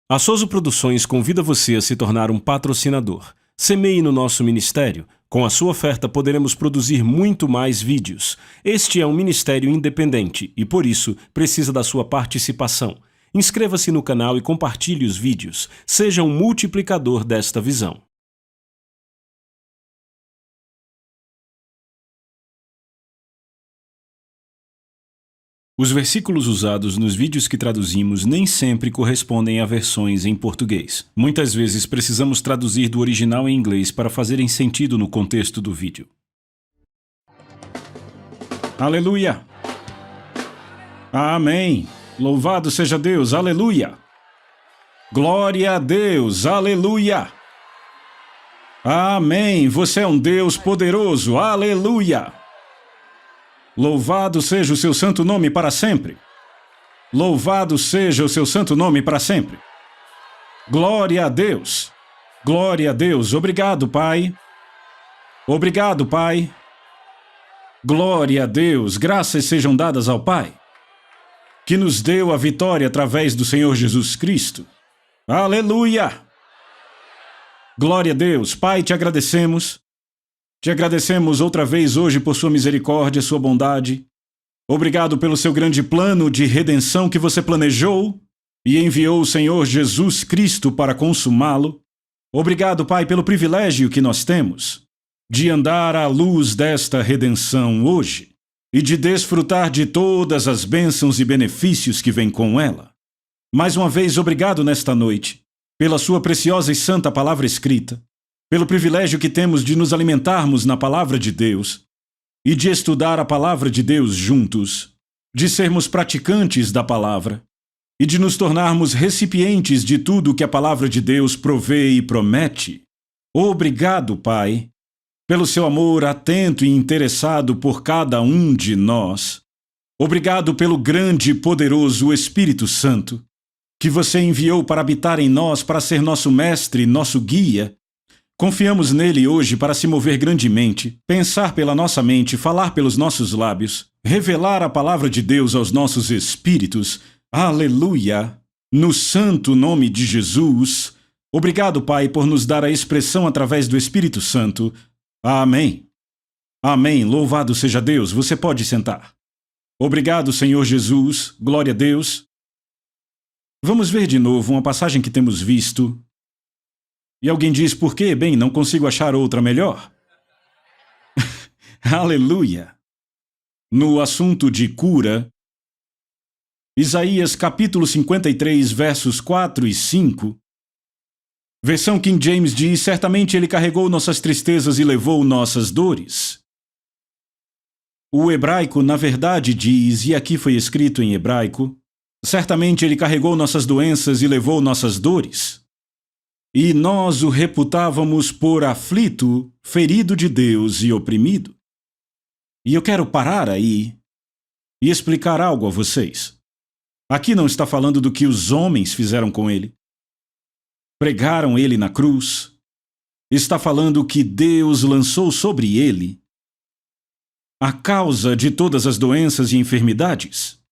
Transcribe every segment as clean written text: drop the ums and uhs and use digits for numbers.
A Sozo Produções convida você a se tornar um patrocinador. Semeie no nosso ministério. Com a sua oferta poderemos produzir muito mais vídeos. Este é um ministério independente e, por isso, precisa da sua participação. Inscreva-se no canal e compartilhe os vídeos. Seja um multiplicador desta visão. Os versículos usados nos vídeos que traduzimos nem sempre correspondem a versões em português. Muitas vezes precisamos traduzir do original em inglês para fazerem sentido no contexto do vídeo. Aleluia! Amém! Louvado seja Deus! Aleluia! Glória a Deus! Aleluia! Amém! Você é um Deus poderoso! Aleluia! Louvado seja o seu santo nome para sempre. Louvado seja o seu santo nome para sempre. Glória a Deus. Glória a Deus. Obrigado, Pai. Obrigado, Pai. Glória a Deus. Graças sejam dadas ao Pai, que nos deu a vitória através do Senhor Jesus Cristo. Aleluia. Glória a Deus. Pai, te agradecemos. Te agradecemos outra vez hoje por sua misericórdia, sua bondade. Obrigado pelo seu grande plano de redenção que você planejou e enviou o Senhor Jesus Cristo para consumá-lo. Obrigado, Pai, pelo privilégio que nós temos de andar à luz desta redenção hoje e de desfrutar de todas as bênçãos e benefícios que vêm com ela. Mais uma vez, obrigado nesta noite pela sua preciosa e santa palavra escrita, pelo privilégio que temos de nos alimentarmos na Palavra de Deus e de estudar a Palavra de Deus juntos, de sermos praticantes da Palavra e de nos tornarmos recipientes de tudo que a Palavra de Deus provê e promete. Obrigado, Pai, pelo seu amor atento e interessado por cada um de nós. Obrigado pelo grande e poderoso Espírito Santo, que você enviou para habitar em nós, para ser nosso mestre, nosso guia. Confiamos nele hoje para se mover grandemente, pensar pela nossa mente, falar pelos nossos lábios, revelar a palavra de Deus aos nossos espíritos. Aleluia! No santo nome de Jesus. Obrigado, Pai, por nos dar a expressão através do Espírito Santo. Amém. Amém. Louvado seja Deus. Você pode sentar. Obrigado, Senhor Jesus. Glória a Deus. Vamos ver de novo uma passagem que temos visto. E alguém diz, por quê? Bem, não consigo achar outra melhor. Aleluia! No assunto de cura, Isaías capítulo 53, versos 4 e 5, versão King James diz, certamente ele carregou nossas tristezas e levou nossas dores. O hebraico, na verdade, diz, e aqui foi escrito em hebraico, certamente ele carregou nossas doenças e levou nossas dores. E nós o reputávamos por aflito, ferido de Deus e oprimido. E eu quero parar aí e explicar algo a vocês. Aqui não está falando do que os homens fizeram com ele. Pregaram ele na cruz. Está falando que Deus lançou sobre ele a causa de todas as doenças e enfermidades.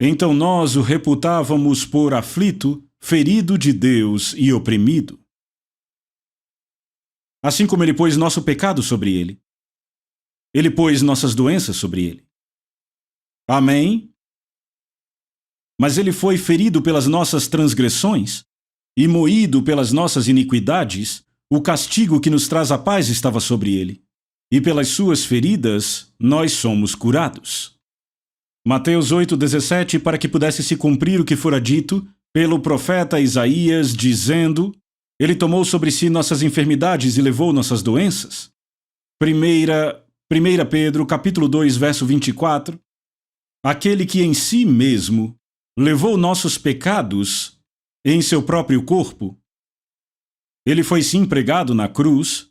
Então nós o reputávamos por aflito, ferido de Deus e oprimido. Assim como ele pôs nosso pecado sobre ele, ele pôs nossas doenças sobre ele. Amém? Mas ele foi ferido pelas nossas transgressões e moído pelas nossas iniquidades, o castigo que nos traz a paz estava sobre ele, e pelas suas feridas nós somos curados. Mateus 8,17, para que pudesse se cumprir o que fora dito pelo profeta Isaías, dizendo, ele tomou sobre si nossas enfermidades e levou nossas doenças. 1 Pedro, capítulo 2, verso 24, aquele que em si mesmo levou nossos pecados em seu próprio corpo. Ele foi sim pregado na cruz,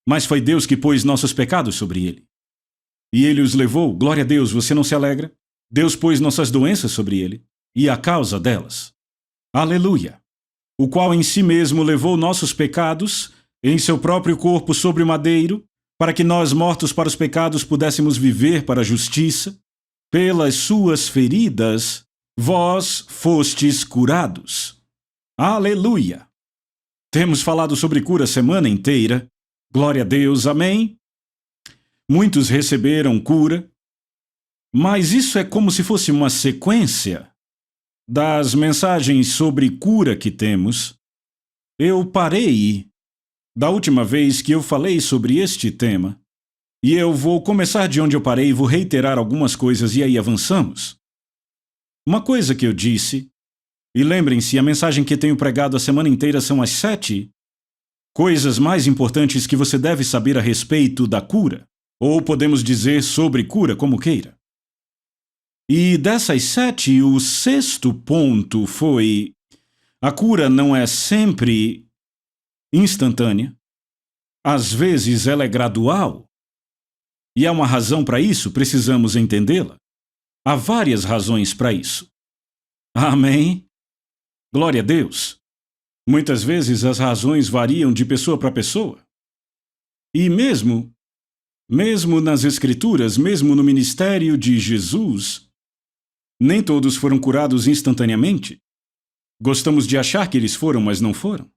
mas foi Deus que pôs nossos pecados sobre ele. E ele os levou, glória a Deus, você não se alegra? Deus pôs nossas doenças sobre ele. E a causa delas. Aleluia! O qual em si mesmo levou nossos pecados em seu próprio corpo sobre o madeiro, para que nós, mortos para os pecados, pudéssemos viver para a justiça. Pelas suas feridas, vós fostes curados. Aleluia! Temos falado sobre cura a semana inteira. Glória a Deus, amém? Muitos receberam cura, mas isso é como se fosse uma sequência das mensagens sobre cura que temos. Eu parei da última vez que eu falei sobre este tema, e eu vou começar de onde eu parei e vou reiterar algumas coisas e aí avançamos. Uma coisa que eu disse, e lembrem-se, a mensagem que tenho pregado a semana inteira são as 7 coisas mais importantes que você deve saber a respeito da cura, ou podemos dizer sobre cura, como queira. E dessas 7, o 6º ponto foi: a cura não é sempre instantânea, às vezes ela é gradual. E há uma razão para isso, precisamos entendê-la. Há várias razões para isso. Amém? Glória a Deus. Muitas vezes as razões variam de pessoa para pessoa. E mesmo nas Escrituras, mesmo no ministério de Jesus, nem todos foram curados instantaneamente. Gostamos de achar que eles foram, mas não foram.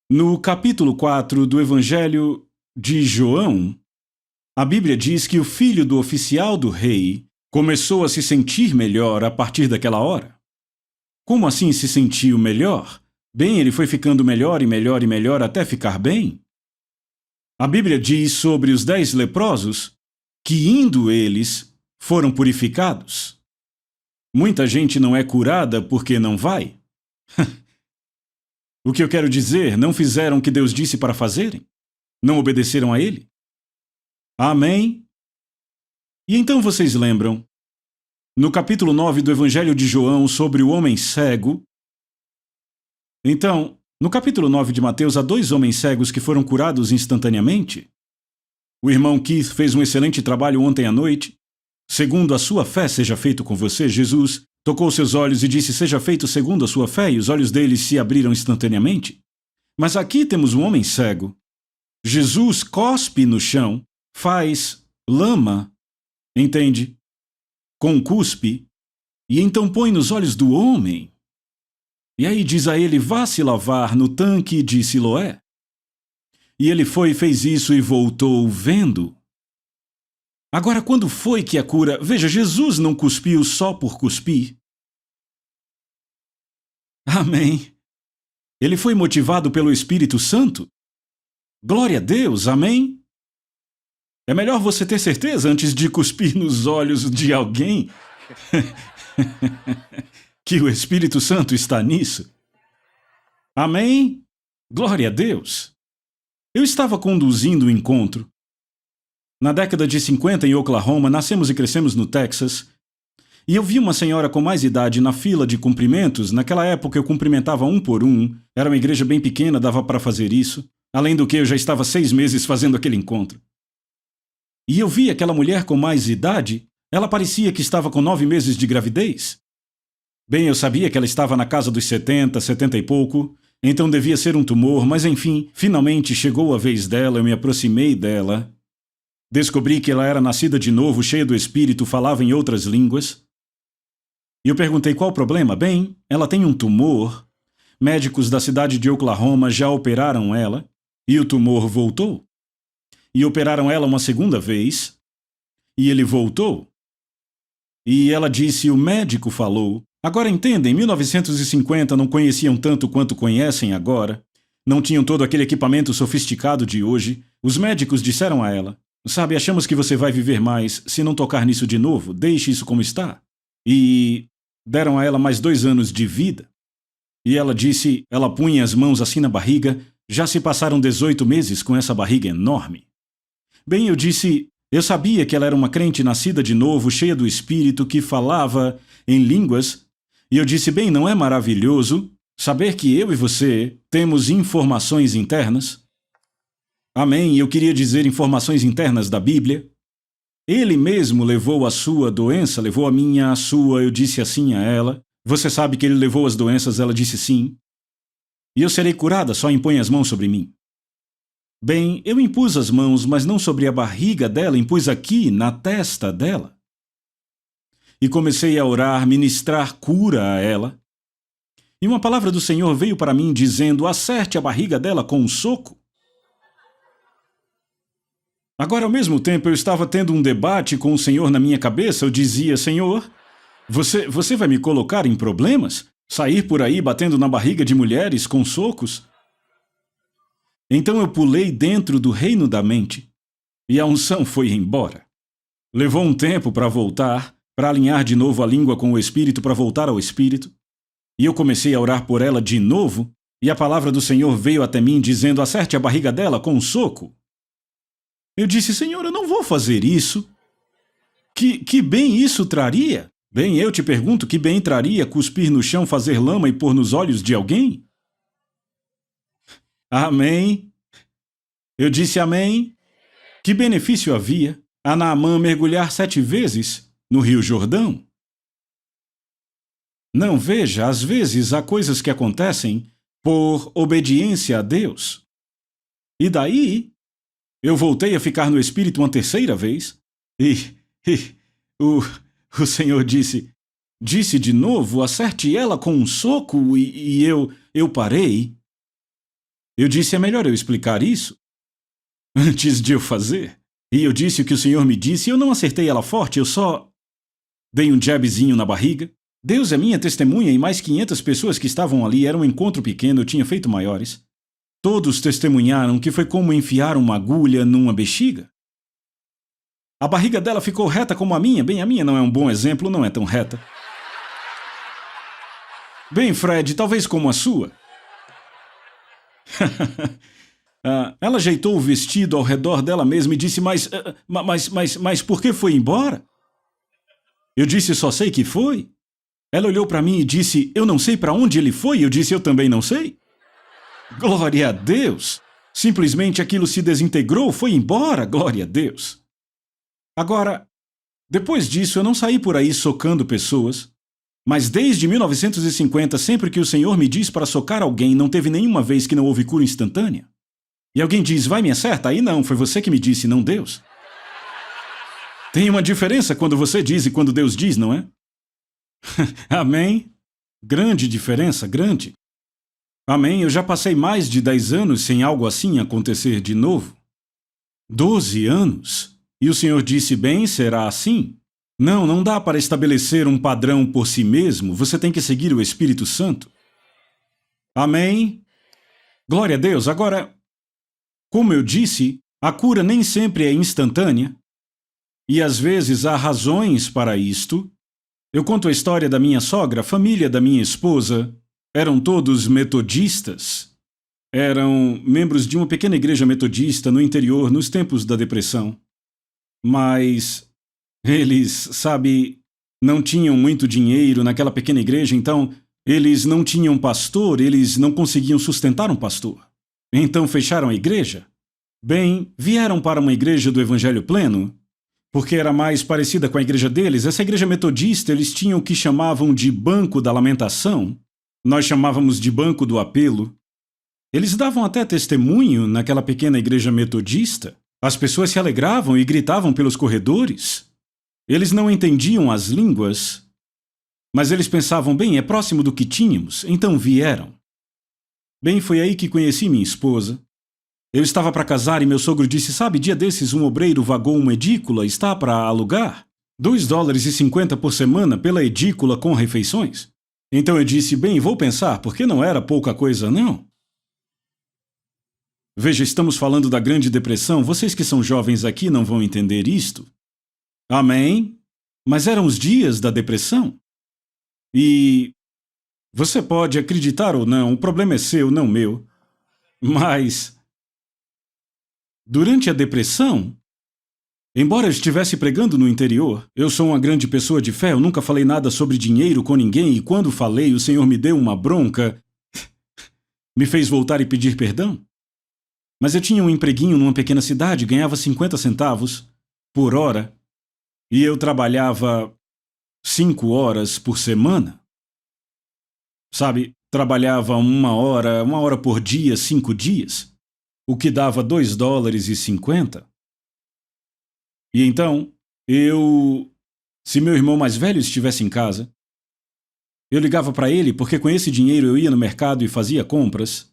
No capítulo 4 do Evangelho de João, a Bíblia diz que o filho do oficial do rei começou a se sentir melhor a partir daquela hora. Como assim se sentiu melhor? Bem, ele foi ficando melhor e melhor e melhor até ficar bem. A Bíblia diz sobre os 10 leprosos que, indo eles, foram purificados. Muita gente não é curada porque não vai. O que eu quero dizer, não fizeram o que Deus disse para fazerem? Não obedeceram a Ele? Amém? E então vocês lembram, no capítulo 9 do Evangelho de João, sobre o homem cego. Então, no capítulo 9 de Mateus, há 2 homens cegos que foram curados instantaneamente. O irmão Keith fez um excelente trabalho ontem à noite. Segundo a sua fé seja feito com você, Jesus tocou seus olhos e disse: seja feito segundo a sua fé, e os olhos deles se abriram instantaneamente. Mas aqui temos um homem cego. Jesus cospe no chão, faz lama, entende? Com cuspe, e então põe nos olhos do homem. E aí diz a ele: vá se lavar no tanque de Siloé. E ele foi e fez isso e voltou vendo. Agora, quando foi que a cura... Veja, Jesus não cuspiu só por cuspir. Amém. Ele foi motivado pelo Espírito Santo. Glória a Deus, amém? É melhor você ter certeza antes de cuspir nos olhos de alguém que o Espírito Santo está nisso. Amém? Glória a Deus. Eu estava conduzindo o encontro. Na década de 50, em Oklahoma, nascemos e crescemos no Texas, e eu vi uma senhora com mais idade na fila de cumprimentos. Naquela época eu cumprimentava um por um, era uma igreja bem pequena, dava para fazer isso. Além do que, eu já estava 6 meses fazendo aquele encontro. E eu vi aquela mulher com mais idade, ela parecia que estava com 9 meses de gravidez. Bem, eu sabia que ela estava na casa dos 70, 70 e pouco, então devia ser um tumor, mas enfim, finalmente chegou a vez dela, eu me aproximei dela. Descobri que ela era nascida de novo, cheia do Espírito, falava em outras línguas. E eu perguntei qual o problema. Bem, ela tem um tumor. Médicos da cidade de Oklahoma já operaram ela, e o tumor voltou. E operaram ela uma segunda vez, e ele voltou. E ela disse: o médico falou. Agora entendem, em 1950 não conheciam tanto quanto conhecem agora. Não tinham todo aquele equipamento sofisticado de hoje. Os médicos disseram a ela: sabe, achamos que você vai viver mais se não tocar nisso de novo, deixe isso como está. E deram a ela mais 2 anos de vida. E ela disse, ela punha as mãos assim na barriga, já se passaram 18 meses com essa barriga enorme. Bem, eu disse, eu sabia que ela era uma crente nascida de novo, cheia do Espírito, que falava em línguas. E eu disse, bem, não é maravilhoso saber que eu e você temos informações internas? Amém, eu queria dizer informações internas da Bíblia. Ele mesmo levou a sua doença, levou a minha, a sua, eu disse assim a ela. Você sabe que ele levou as doenças, ela disse sim. E eu serei curada, só impõe as mãos sobre mim. Bem, eu impus as mãos, mas não sobre a barriga dela, impus aqui, na testa dela. E comecei a orar, ministrar cura a ela. E uma palavra do Senhor veio para mim dizendo: acerte a barriga dela com um soco. Agora, ao mesmo tempo, eu estava tendo um debate com o Senhor na minha cabeça. Eu dizia: Senhor, você vai me colocar em problemas? Sair por aí batendo na barriga de mulheres com socos? Então eu pulei dentro do reino da mente e a unção foi embora. Levou um tempo para voltar, para alinhar de novo a língua com o Espírito, para voltar ao Espírito. E eu comecei a orar por ela de novo e a palavra do Senhor veio até mim dizendo: acerte a barriga dela com um soco. Eu disse: Senhor, eu não vou fazer isso. Que bem isso traria? Bem, eu te pergunto, que bem traria cuspir no chão, fazer lama e pôr nos olhos de alguém? Amém. Eu disse amém. Que benefício havia a Naamã mergulhar 7 vezes no Rio Jordão? Não, veja, às vezes há coisas que acontecem por obediência a Deus. E daí, eu voltei a ficar no Espírito uma terceira vez e o Senhor disse de novo: acerte ela com um soco e eu parei. Eu disse: é melhor eu explicar isso antes de eu fazer. E eu disse o que o Senhor me disse e eu não acertei ela forte, eu só dei um jabzinho na barriga. Deus é minha testemunha e mais 500 pessoas que estavam ali. Era um encontro pequeno, eu tinha feito maiores. Todos testemunharam que foi como enfiar uma agulha numa bexiga. A barriga dela ficou reta como a minha. Bem, a minha não é um bom exemplo, não é tão reta. Bem, Fred, talvez como a sua. Ela ajeitou o vestido ao redor dela mesma e disse: mas por que foi embora? Eu disse: só sei que foi. Ela olhou para mim e disse: eu não sei para onde ele foi. Eu disse: eu também não sei. Glória a Deus! Simplesmente aquilo se desintegrou, foi embora, glória a Deus. Agora, depois disso eu não saí por aí socando pessoas, mas desde 1950, sempre que o Senhor me diz para socar alguém, não teve nenhuma vez que não houve cura instantânea. E alguém diz: vai, me acerta? Aí não, foi você que me disse, não Deus. Tem uma diferença quando você diz e quando Deus diz, não é? Amém? Grande diferença, grande. Amém, eu já passei mais de 10 anos sem algo assim acontecer de novo. 12 anos. E o Senhor disse: bem, será assim? Não dá para estabelecer um padrão por si mesmo, você tem que seguir o Espírito Santo. Amém? Glória a Deus. Agora, como eu disse, a cura nem sempre é instantânea, e às vezes há razões para isto. Eu conto a história da minha sogra, a família da minha esposa. Eram todos metodistas. Eram membros de uma pequena igreja metodista no interior nos tempos da depressão. Mas eles, sabe, não tinham muito dinheiro naquela pequena igreja, então eles não tinham pastor, eles não conseguiam sustentar um pastor. Então fecharam a igreja. Bem, vieram para uma igreja do Evangelho Pleno, porque era mais parecida com a igreja deles. Essa igreja metodista, eles tinham o que chamavam de Banco da Lamentação. Nós chamávamos de Banco do Apelo. Eles davam até testemunho naquela pequena igreja metodista. As pessoas se alegravam e gritavam pelos corredores. Eles não entendiam as línguas, mas eles pensavam: bem, é próximo do que tínhamos, então vieram. Bem, foi aí que conheci minha esposa. Eu estava para casar e meu sogro disse: sabe, dia desses um obreiro vagou uma edícula, está para alugar. $2,50 por semana pela edícula com refeições. Então eu disse: bem, vou pensar, porque não era pouca coisa, não. Veja, estamos falando da Grande Depressão. Vocês que são jovens aqui não vão entender isto. Amém? Mas eram os dias da depressão. E você pode acreditar ou não, o problema é seu, não meu. Mas durante a depressão, embora eu estivesse pregando no interior, eu sou uma grande pessoa de fé, eu nunca falei nada sobre dinheiro com ninguém e quando falei, o Senhor me deu uma bronca, me fez voltar e pedir perdão. Mas eu tinha um empreguinho numa pequena cidade, ganhava 50 centavos por hora e eu trabalhava 5 horas por semana. Sabe, trabalhava uma hora por dia, 5 dias. o que dava $2,50. E então, se meu irmão mais velho estivesse em casa, eu ligava para ele porque com esse dinheiro eu ia no mercado e fazia compras.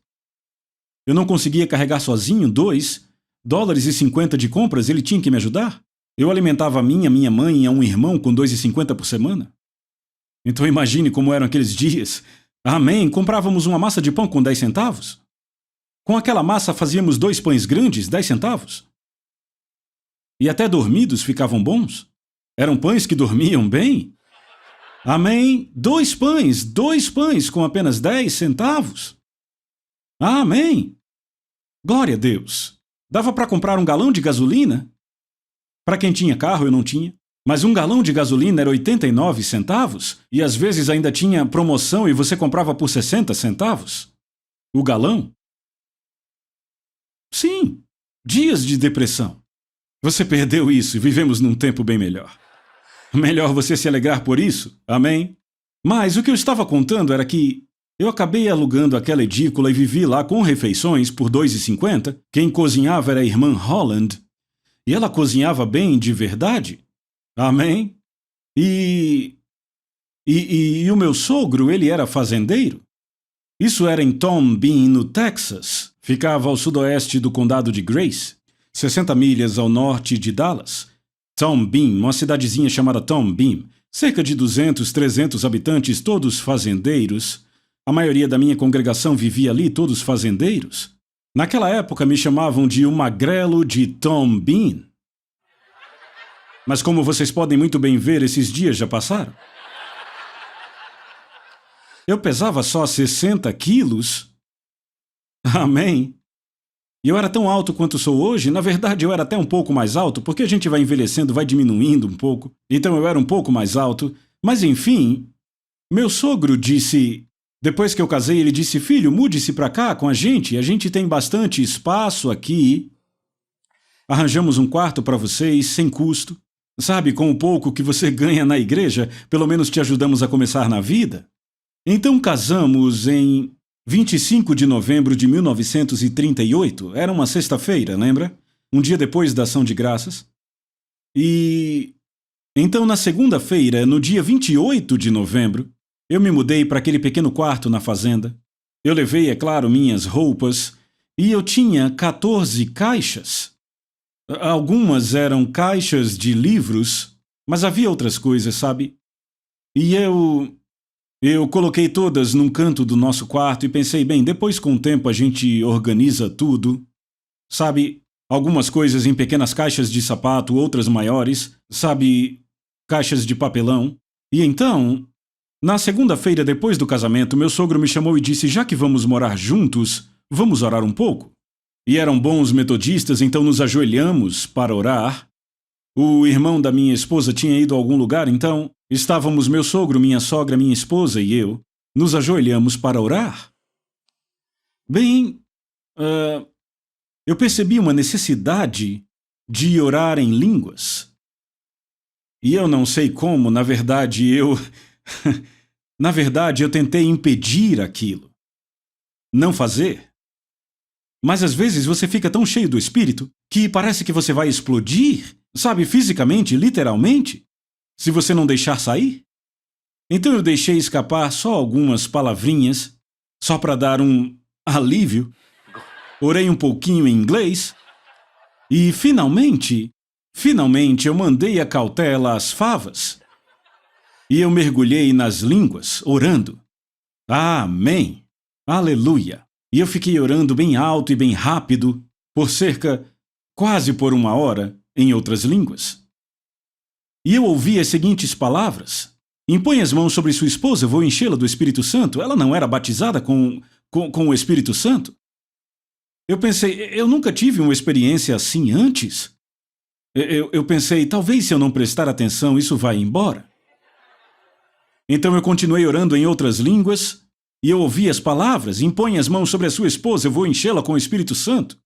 Eu não conseguia carregar sozinho $2,50 de compras, ele tinha que me ajudar. Eu alimentava a minha mãe e a um irmão com $2,50 por semana. Então imagine como eram aqueles dias. Amém, comprávamos uma massa de pão com 10 centavos. Com aquela massa fazíamos 2 pães grandes, 10 centavos. E até dormidos ficavam bons. Eram pães que dormiam bem. Amém, 2 pães com apenas 10 centavos. Amém. Glória a Deus. Dava para comprar um galão de gasolina? Para quem tinha carro, eu não tinha. Mas um galão de gasolina era 89 centavos e às vezes ainda tinha promoção e você comprava por 60 centavos. O galão? Sim, dias de depressão. Você perdeu isso e vivemos num tempo bem melhor. Melhor você se alegrar por isso, amém? Mas o que eu estava contando era que eu acabei alugando aquela edícula e vivi lá com refeições por $2,50. Quem cozinhava era a irmã Holland. E ela cozinhava bem de verdade. Amém? E o meu sogro, ele era fazendeiro. Isso era em Tom Bean, no Texas. Ficava ao sudoeste do condado de Grace, 60 milhas ao norte de Dallas. Tom Bean, uma cidadezinha chamada Tom Bean. Cerca de 200, 300 habitantes, todos fazendeiros. A maioria da minha congregação vivia ali, todos fazendeiros. Naquela época me chamavam de o magrelo de Tom Bean. Mas como vocês podem muito bem ver, esses dias já passaram. Eu pesava só 60 quilos. Amém. E eu era tão alto quanto sou hoje. Na verdade, eu era até um pouco mais alto, porque a gente vai envelhecendo, vai diminuindo um pouco. Então eu era um pouco mais alto. Mas enfim, meu sogro disse... Depois que eu casei, ele disse, filho, mude-se pra cá com a gente tem bastante espaço aqui. Arranjamos um quarto para vocês, sem custo. Sabe, com o pouco que você ganha na igreja, pelo menos te ajudamos a começar na vida. Então casamos em 25 de novembro de 1938. Era uma sexta-feira, lembra? Um dia depois da Ação de Graças. E... Então, na segunda-feira, no dia 28 de novembro, eu me mudei para aquele pequeno quarto na fazenda. Eu levei, é claro, minhas roupas e eu tinha 14 caixas. Algumas eram caixas de livros, mas havia outras coisas, sabe? E eu coloquei todas num canto do nosso quarto e pensei, bem, depois com o tempo a gente organiza tudo. Sabe, algumas coisas em pequenas caixas de sapato, outras maiores, sabe, caixas de papelão. E então... Na segunda-feira, depois do casamento, meu sogro me chamou e disse, já que vamos morar juntos, vamos orar um pouco. E eram bons metodistas, então nos ajoelhamos para orar. O irmão da minha esposa tinha ido a algum lugar, então estávamos meu sogro, minha sogra, minha esposa e eu. Nos ajoelhamos para orar. Bem, eu percebi uma necessidade de orar em línguas. E eu não sei como, na verdade, Na verdade, eu tentei impedir aquilo. Não fazer. Mas às vezes você fica tão cheio do Espírito que parece que você vai explodir, sabe, fisicamente, literalmente, se você não deixar sair. Então eu deixei escapar só algumas palavrinhas, só para dar um alívio. Orei um pouquinho em inglês e finalmente eu mandei a cautela às favas. E eu mergulhei nas línguas, orando. Amém! Aleluia! E eu fiquei orando bem alto e bem rápido, quase por 1 hora, em outras línguas. E eu ouvi as seguintes palavras. Impõe as mãos sobre sua esposa, eu vou enchê-la do Espírito Santo. Ela não era batizada com o Espírito Santo? Eu pensei, eu nunca tive uma experiência assim antes. Eu pensei, talvez se eu não prestar atenção, isso vai embora. Então eu continuei orando em outras línguas, e eu ouvi as palavras, impõe as mãos sobre a sua esposa, eu vou enchê-la com o Espírito Santo.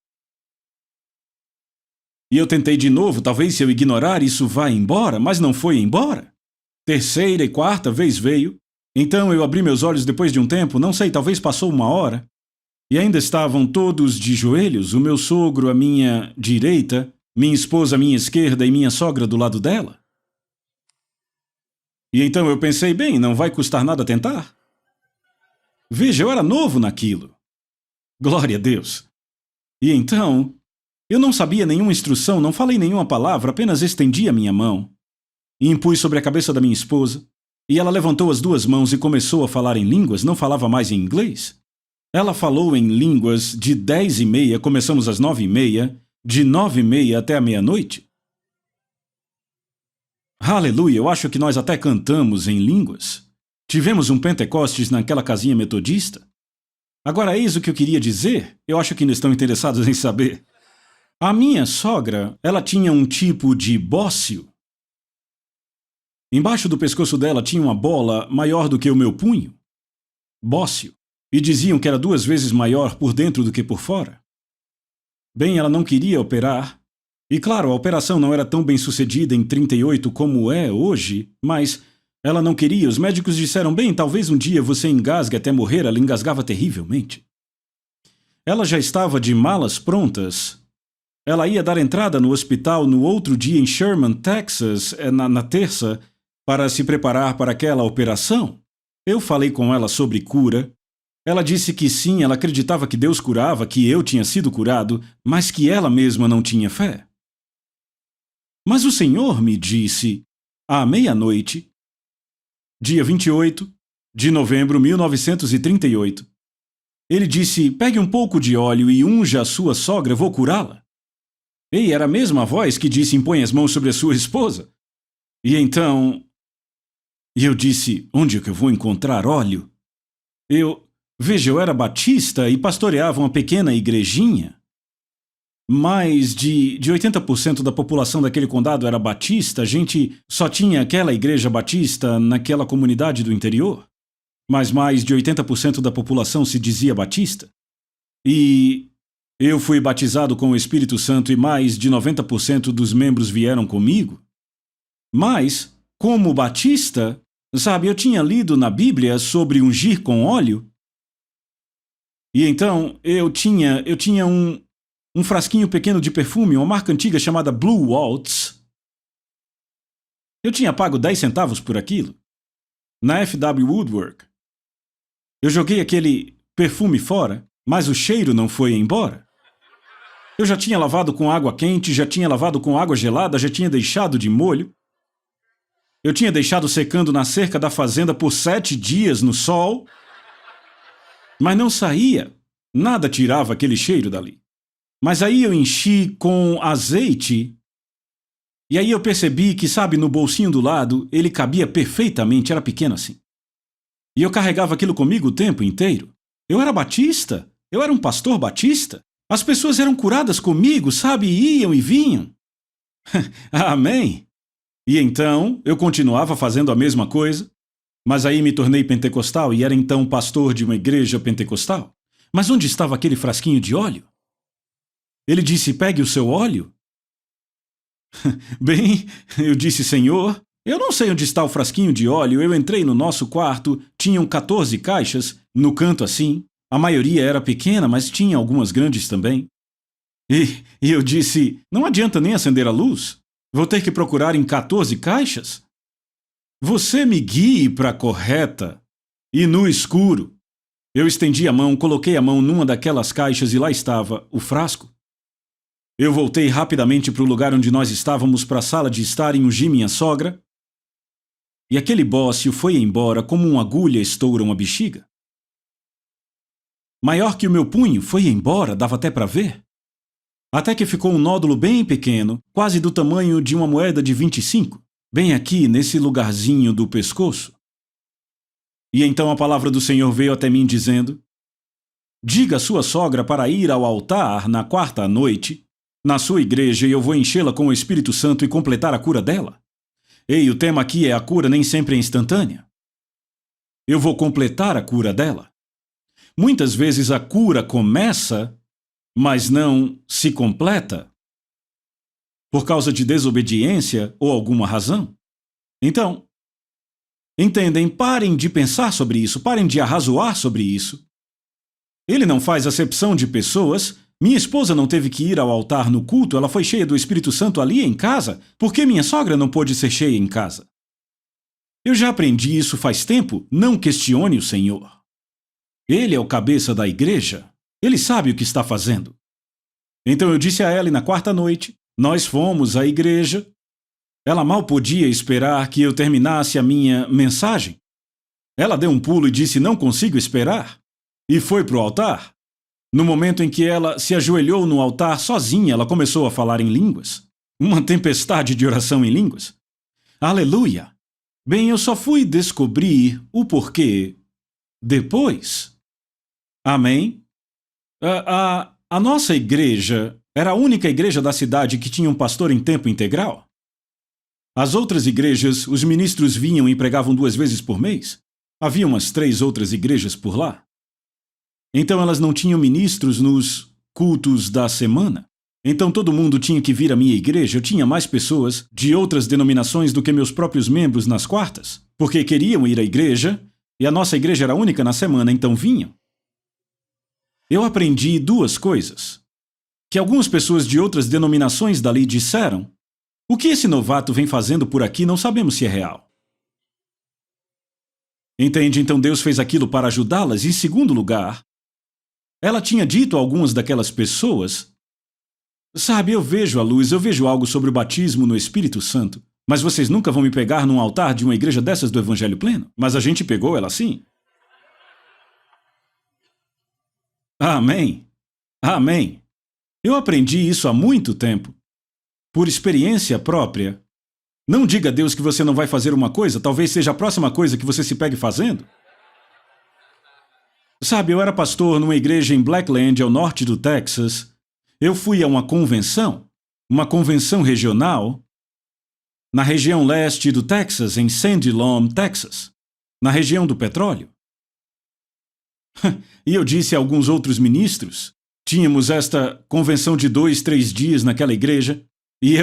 E eu tentei de novo, talvez se eu ignorar, isso vai embora, mas não foi embora. 3ª e 4ª vez veio. Então eu abri meus olhos depois de um tempo, não sei, talvez passou 1 hora. E ainda estavam todos de joelhos, o meu sogro à minha direita, minha esposa à minha esquerda e minha sogra do lado dela. E então eu pensei, bem, não vai custar nada tentar. Veja, eu era novo naquilo. Glória a Deus. E então, eu não sabia nenhuma instrução, não falei nenhuma palavra, apenas estendi a minha mão e impus sobre a cabeça da minha esposa, e ela levantou as duas mãos e começou a falar em línguas, não falava mais em inglês. Ela falou em línguas de 10h30, começamos às 9h30, de 9h30 até a meia-noite. Aleluia, eu acho que nós até cantamos em línguas. Tivemos um Pentecostes naquela casinha metodista. Agora, eis o que eu queria dizer, eu acho que ainda estão interessados em saber. A minha sogra, ela tinha um tipo de bócio. Embaixo do pescoço dela tinha uma bola maior do que o meu punho. Bócio. E diziam que era 2 vezes maior por dentro do que por fora. Bem, ela não queria operar. E claro, a operação não era tão bem sucedida em 38 como é hoje, mas ela não queria. Os médicos disseram, bem, talvez um dia você engasgue até morrer. Ela engasgava terrivelmente. Ela já estava de malas prontas. Ela ia dar entrada no hospital no outro dia em Sherman, Texas, na terça, para se preparar para aquela operação. Eu falei com ela sobre cura. Ela disse que sim, ela acreditava que Deus curava, que eu tinha sido curado, mas que ela mesma não tinha fé. Mas o Senhor me disse, à meia-noite, dia 28 de novembro de 1938, Ele disse, pegue um pouco de óleo e unja a sua sogra, vou curá-la. Ei, era a mesma voz que disse, impõe as mãos sobre a sua esposa. E então... E eu disse, onde é que eu vou encontrar óleo? Veja, eu era batista e pastoreava uma pequena igrejinha. Mais de 80% da população daquele condado era batista, a gente só tinha aquela igreja batista naquela comunidade do interior. Mas mais de 80% da população se dizia batista. E eu fui batizado com o Espírito Santo e mais de 90% dos membros vieram comigo. Mas, como batista, sabe, eu tinha lido na Bíblia sobre ungir com óleo. E então eu tinha um frasquinho pequeno de perfume, uma marca antiga chamada Blue Waltz. Eu tinha pago 10 centavos por aquilo, na F.W. Woodwork. Eu joguei aquele perfume fora, mas o cheiro não foi embora. Eu já tinha lavado com água quente, já tinha lavado com água gelada, já tinha deixado de molho. Eu tinha deixado secando na cerca da fazenda por 7 dias no sol, mas não saía, nada tirava aquele cheiro dali. Mas aí eu enchi com azeite, e aí eu percebi que, sabe, no bolsinho do lado, ele cabia perfeitamente, era pequeno assim. E eu carregava aquilo comigo o tempo inteiro. Eu era batista, eu era um pastor batista. As pessoas eram curadas comigo, sabe, iam e vinham. Amém? E então, eu continuava fazendo a mesma coisa, mas aí me tornei pentecostal e era então pastor de uma igreja pentecostal. Mas onde estava aquele frasquinho de óleo? Ele disse, pegue o seu óleo. Bem, eu disse, Senhor, eu não sei onde está o frasquinho de óleo. Eu entrei no nosso quarto, tinham 14 caixas, no canto assim. A maioria era pequena, mas tinha algumas grandes também. E eu disse, não adianta nem acender a luz. Vou ter que procurar em 14 caixas? Você me guie para a correta. E no escuro. Eu estendi a mão, coloquei a mão numa daquelas caixas e lá estava o frasco. Eu voltei rapidamente para o lugar onde nós estávamos, para a sala de estar, e ungi minha sogra. E aquele bócio foi embora como uma agulha estoura uma bexiga. Maior que o meu punho, foi embora, dava até para ver. Até que ficou um nódulo bem pequeno, quase do tamanho de uma moeda de 25, bem aqui nesse lugarzinho do pescoço. E então a palavra do Senhor veio até mim dizendo, diga à sua sogra para ir ao altar na 4ª noite, na sua igreja, e eu vou enchê-la com o Espírito Santo e completar a cura dela. Ei, o tema aqui é a cura nem sempre é instantânea. Eu vou completar a cura dela. Muitas vezes a cura começa, mas não se completa, por causa de desobediência ou alguma razão. Então, entendem, parem de pensar sobre isso, parem de arrazoar sobre isso. Ele não faz acepção de pessoas. Minha esposa não teve que ir ao altar no culto, ela foi cheia do Espírito Santo ali em casa. Por que minha sogra não pôde ser cheia em casa? Eu já aprendi isso faz tempo. Não questione o Senhor. Ele é o cabeça da igreja. Ele sabe o que está fazendo. Então eu disse a ela e na quarta noite, nós fomos à igreja. Ela mal podia esperar que eu terminasse a minha mensagem. Ela deu um pulo e disse, não consigo esperar. E foi para o altar. No momento em que ela se ajoelhou no altar sozinha, ela começou a falar em línguas. Uma tempestade de oração em línguas. Aleluia! Bem, eu só fui descobrir o porquê depois. Amém? A nossa igreja era a única igreja da cidade que tinha um pastor em tempo integral. As outras igrejas, os ministros vinham e pregavam 2 vezes por mês. Havia umas 3 outras igrejas por lá. Então elas não tinham ministros nos cultos da semana. Então todo mundo tinha que vir à minha igreja. Eu tinha mais pessoas de outras denominações do que meus próprios membros nas quartas, porque queriam ir à igreja, e a nossa igreja era única na semana, então vinham. Eu aprendi 2 coisas. Que algumas pessoas de outras denominações dali disseram: o que esse novato vem fazendo por aqui não sabemos se é real. Entende? Então Deus fez aquilo para ajudá-las. Em segundo lugar, ela tinha dito a algumas daquelas pessoas: sabe, eu vejo a luz, eu vejo algo sobre o batismo no Espírito Santo, mas vocês nunca vão me pegar num altar de uma igreja dessas do Evangelho Pleno. Mas a gente pegou ela sim. Amém. Amém. Eu aprendi isso há muito tempo. Por experiência própria. Não diga a Deus que você não vai fazer uma coisa, talvez seja a próxima coisa que você se pegue fazendo. Sabe, eu era pastor numa igreja em Blackland, ao norte do Texas. Eu fui a uma convenção regional, na região leste do Texas, em Sandy Lawn, Texas, na região do petróleo. E eu disse a alguns outros ministros, tínhamos esta convenção de 2, 3 dias naquela igreja, e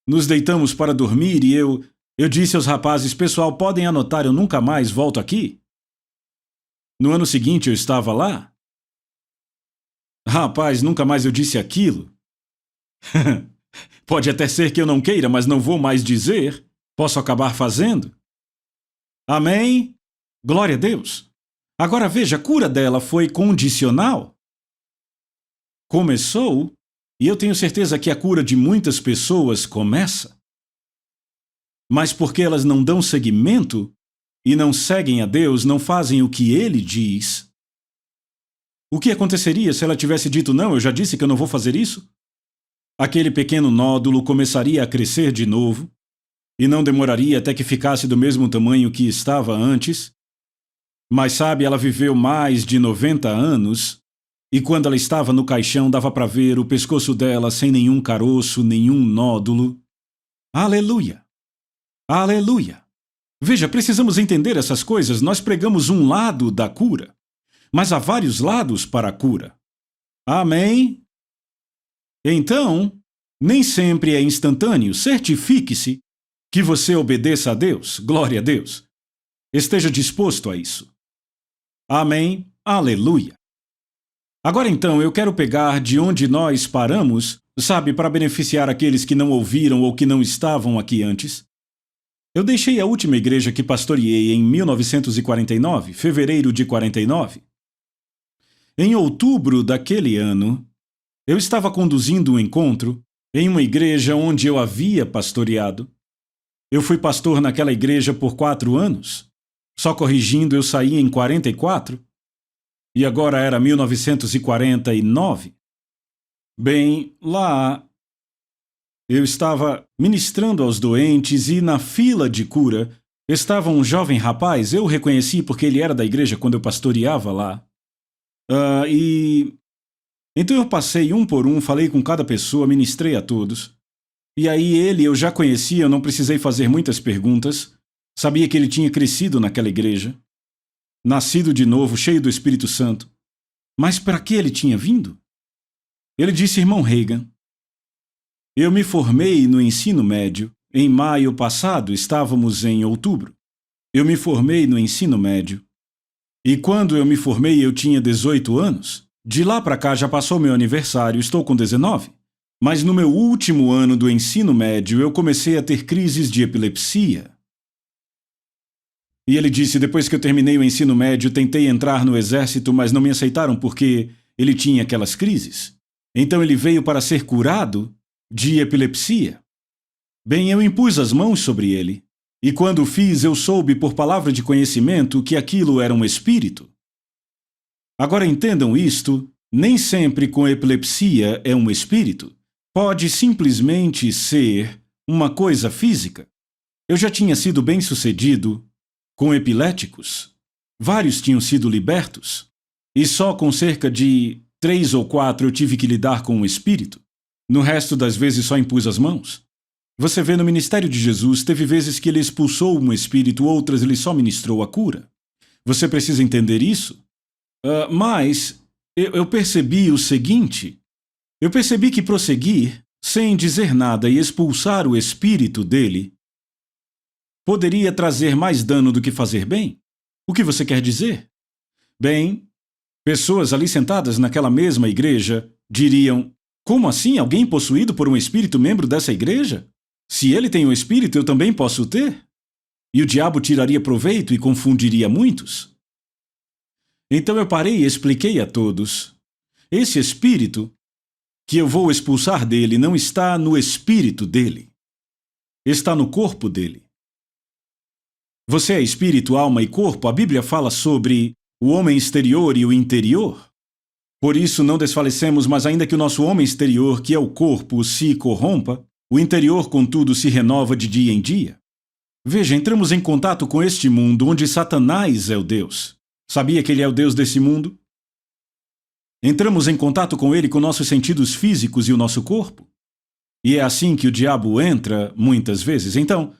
nos deitamos para dormir e eu disse aos rapazes, pessoal, podem anotar, eu nunca mais volto aqui. No ano seguinte eu estava lá. Rapaz, nunca mais eu disse aquilo. Pode até ser que eu não queira, mas não vou mais dizer. Posso acabar fazendo. Amém? Glória a Deus. Agora veja, a cura dela foi condicional. Começou, e eu tenho certeza que a cura de muitas pessoas começa. Mas porque elas não dão seguimento e não seguem a Deus, não fazem o que Ele diz. O que aconteceria se ela tivesse dito, não, eu já disse que eu não vou fazer isso? Aquele pequeno nódulo começaria a crescer de novo, e não demoraria até que ficasse do mesmo tamanho que estava antes. Mas sabe, ela viveu mais de 90 anos, e quando ela estava no caixão dava para ver o pescoço dela sem nenhum caroço, nenhum nódulo. Aleluia! Aleluia! Veja, precisamos entender essas coisas. Nós pregamos um lado da cura, mas há vários lados para a cura. Amém? Então, nem sempre é instantâneo. Certifique-se que você obedeça a Deus. Glória a Deus. Esteja disposto a isso. Amém? Aleluia. Agora então, eu quero pegar de onde nós paramos, sabe, para beneficiar aqueles que não ouviram ou que não estavam aqui antes. Eu deixei a última igreja que pastoreei em 1949, fevereiro de 49. Em outubro daquele ano, eu estava conduzindo um encontro em uma igreja onde eu havia pastoreado. Eu fui pastor naquela igreja por 4 anos. Só corrigindo, eu saí em 44. E agora era 1949. Bem, lá eu estava ministrando aos doentes e na fila de cura estava um jovem rapaz. Eu o reconheci porque ele era da igreja quando eu pastoreava lá. Então eu passei um por um, falei com cada pessoa, ministrei a todos. E aí eu já conhecia, eu não precisei fazer muitas perguntas. Sabia que ele tinha crescido naquela igreja. Nascido de novo, cheio do Espírito Santo. Mas para que ele tinha vindo? Ele disse, irmão Reagan, eu me formei no ensino médio. Em maio passado, estávamos em outubro. Eu me formei no ensino médio. E quando eu me formei, eu tinha 18 anos. De lá para cá já passou meu aniversário, estou com 19. Mas no meu último ano do ensino médio, eu comecei a ter crises de epilepsia. E ele disse, depois que eu terminei o ensino médio, tentei entrar no exército, mas não me aceitaram porque ele tinha aquelas crises. Então ele veio para ser curado de epilepsia. Bem, eu impus as mãos sobre ele. E quando o fiz, eu soube por palavra de conhecimento que aquilo era um espírito. Agora entendam isto, nem sempre com epilepsia é um espírito. Pode simplesmente ser uma coisa física. Eu já tinha sido bem-sucedido com epiléticos. Vários tinham sido libertos. E só com cerca de 3 ou 4 eu tive que lidar com um espírito. No resto das vezes só impus as mãos. Você vê no ministério de Jesus, teve vezes que ele expulsou um espírito, outras ele só ministrou a cura. Você precisa entender isso. Mas eu percebi o seguinte. Eu percebi que prosseguir, sem dizer nada e expulsar o espírito dele, poderia trazer mais dano do que fazer bem. O que você quer dizer? Bem, pessoas ali sentadas naquela mesma igreja diriam: como assim alguém possuído por um espírito membro dessa igreja? Se ele tem um espírito, eu também posso ter? E o diabo tiraria proveito e confundiria muitos? Então eu parei e expliquei a todos. Esse espírito que eu vou expulsar dele não está no espírito dele. Está no corpo dele. Você é espírito, alma e corpo. A Bíblia fala sobre o homem exterior e o interior. Por isso não desfalecemos, mas ainda que o nosso homem exterior, que é o corpo, se corrompa, o interior, contudo, se renova de dia em dia. Veja, entramos em contato com este mundo onde Satanás é o Deus. Sabia que ele é o Deus desse mundo? Entramos em contato com ele com nossos sentidos físicos e o nosso corpo. E é assim que o diabo entra muitas vezes. Então,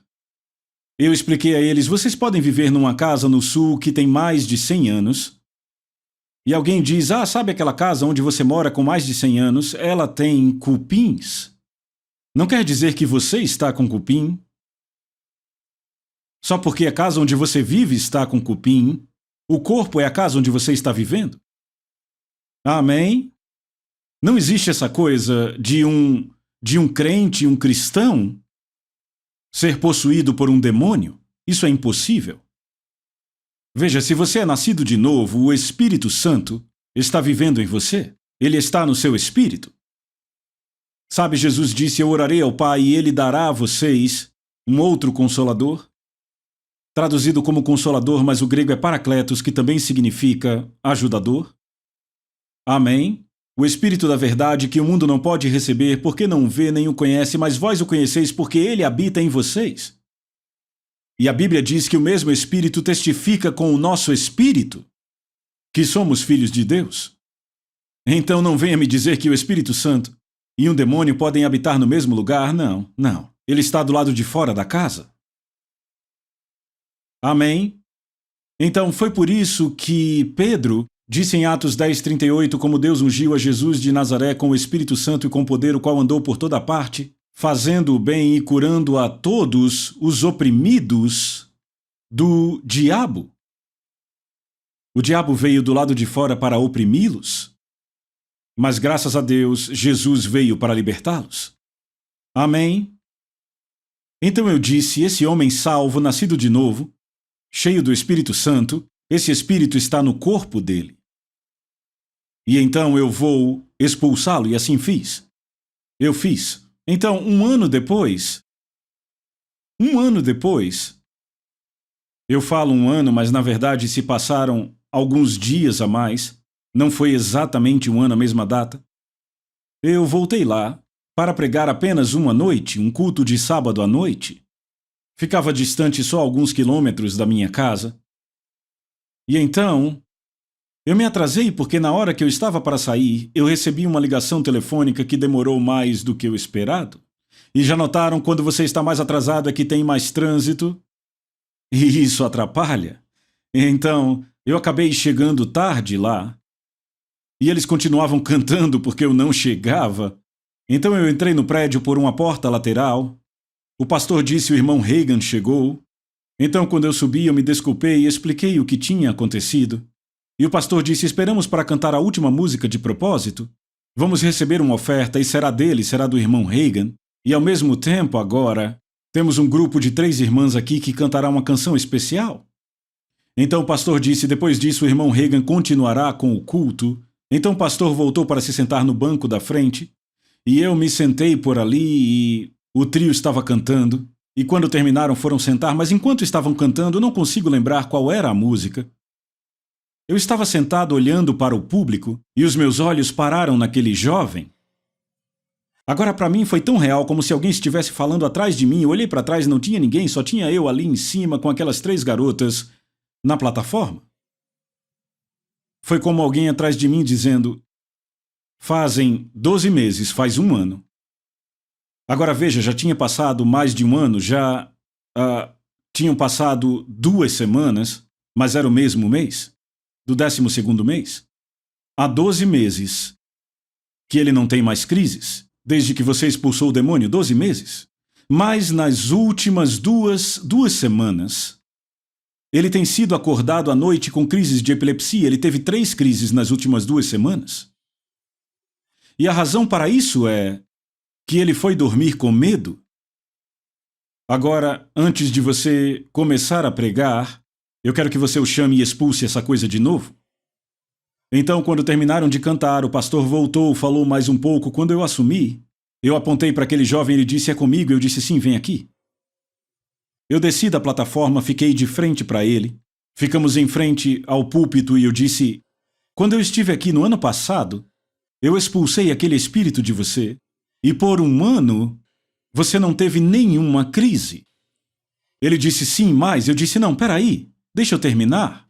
eu expliquei a eles, vocês podem viver numa casa no sul que tem mais de 100 anos. E alguém diz, sabe aquela casa onde você mora com mais de 100 anos? Ela tem cupins. Não quer dizer que você está com cupim. Só porque a casa onde você vive está com cupim, o corpo é a casa onde você está vivendo. Amém? Não existe essa coisa de um crente, um cristão, ser possuído por um demônio. Isso é impossível. Veja, se você é nascido de novo, o Espírito Santo está vivendo em você. Ele está no seu espírito. Sabe, Jesus disse, eu orarei ao Pai e Ele dará a vocês um outro Consolador. Traduzido como Consolador, mas o grego é Paracletos, que também significa ajudador. Amém? O Espírito da verdade que o mundo não pode receber porque não o vê nem o conhece, mas vós o conheceis porque ele habita em vocês. E a Bíblia diz que o mesmo Espírito testifica com o nosso espírito que somos filhos de Deus. Então não venha me dizer que o Espírito Santo e um demônio podem habitar no mesmo lugar. Não, não. Ele está do lado de fora da casa. Amém? Então foi por isso que Pedro disse em Atos 10:38, como Deus ungiu a Jesus de Nazaré com o Espírito Santo e com poder, o qual andou por toda parte, fazendo o bem e curando a todos os oprimidos do diabo. O diabo veio do lado de fora para oprimi-los, mas graças a Deus, Jesus veio para libertá-los. Amém? Então eu disse, esse homem salvo, nascido de novo, cheio do Espírito Santo, esse Espírito está no corpo dele. E então eu vou expulsá-lo, e assim fiz. Eu fiz. Então, um ano depois, eu falo um ano, mas na verdade se passaram alguns dias a mais, não foi exatamente um ano a mesma data, eu voltei lá para pregar apenas uma noite, um culto de sábado à noite. Ficava distante só alguns quilômetros da minha casa. E então, eu me atrasei porque na hora que eu estava para sair, eu recebi uma ligação telefônica que demorou mais do que o esperado. E já notaram quando você está mais atrasado é que tem mais trânsito? E isso atrapalha. Então, eu acabei chegando tarde lá. E eles continuavam cantando porque eu não chegava. Então eu entrei no prédio por uma porta lateral. O pastor disse o irmão Reagan chegou. Então, quando eu subi, eu me desculpei e expliquei o que tinha acontecido. E o pastor disse: esperamos para cantar a última música de propósito. Vamos receber uma oferta e será dele, será do irmão Reagan. E ao mesmo tempo, agora, temos um grupo de 3 irmãs aqui que cantará uma canção especial. Então o pastor disse: depois disso o irmão Reagan continuará com o culto. Então o pastor voltou para se sentar no banco da frente. E eu me sentei por ali e o trio estava cantando. E quando terminaram foram sentar, mas enquanto estavam cantando eu não consigo lembrar qual era a música. Eu estava sentado olhando para o público e os meus olhos pararam naquele jovem. Agora para mim foi tão real como se alguém estivesse falando atrás de mim. Eu olhei para trás e não tinha ninguém, só tinha eu ali em cima com aquelas 3 garotas na plataforma. Foi como alguém atrás de mim dizendo: fazem 12 meses, faz 1 ano. Agora veja, já tinha passado mais de 1 ano, já tinham passado 2 semanas, mas era o mesmo mês, do 12º mês. Há 12 meses que ele não tem mais crises, desde que você expulsou o demônio, 12 meses. Mas nas últimas duas semanas, ele tem sido acordado à noite com crises de epilepsia. Ele teve 3 crises nas últimas 2 semanas. E a razão para isso é que ele foi dormir com medo. Agora, antes de você começar a pregar, eu quero que você o chame e expulse essa coisa de novo. Então, quando terminaram de cantar, o pastor voltou, falou mais um pouco. Quando eu assumi, eu apontei para aquele jovem, ele disse: é comigo? Eu disse: sim, vem aqui. Eu desci da plataforma, fiquei de frente para ele. Ficamos em frente ao púlpito e eu disse: quando eu estive aqui no ano passado, eu expulsei aquele espírito de você e por 1 ano você não teve nenhuma crise. Ele disse: sim, mas eu disse: não, peraí, deixa eu terminar.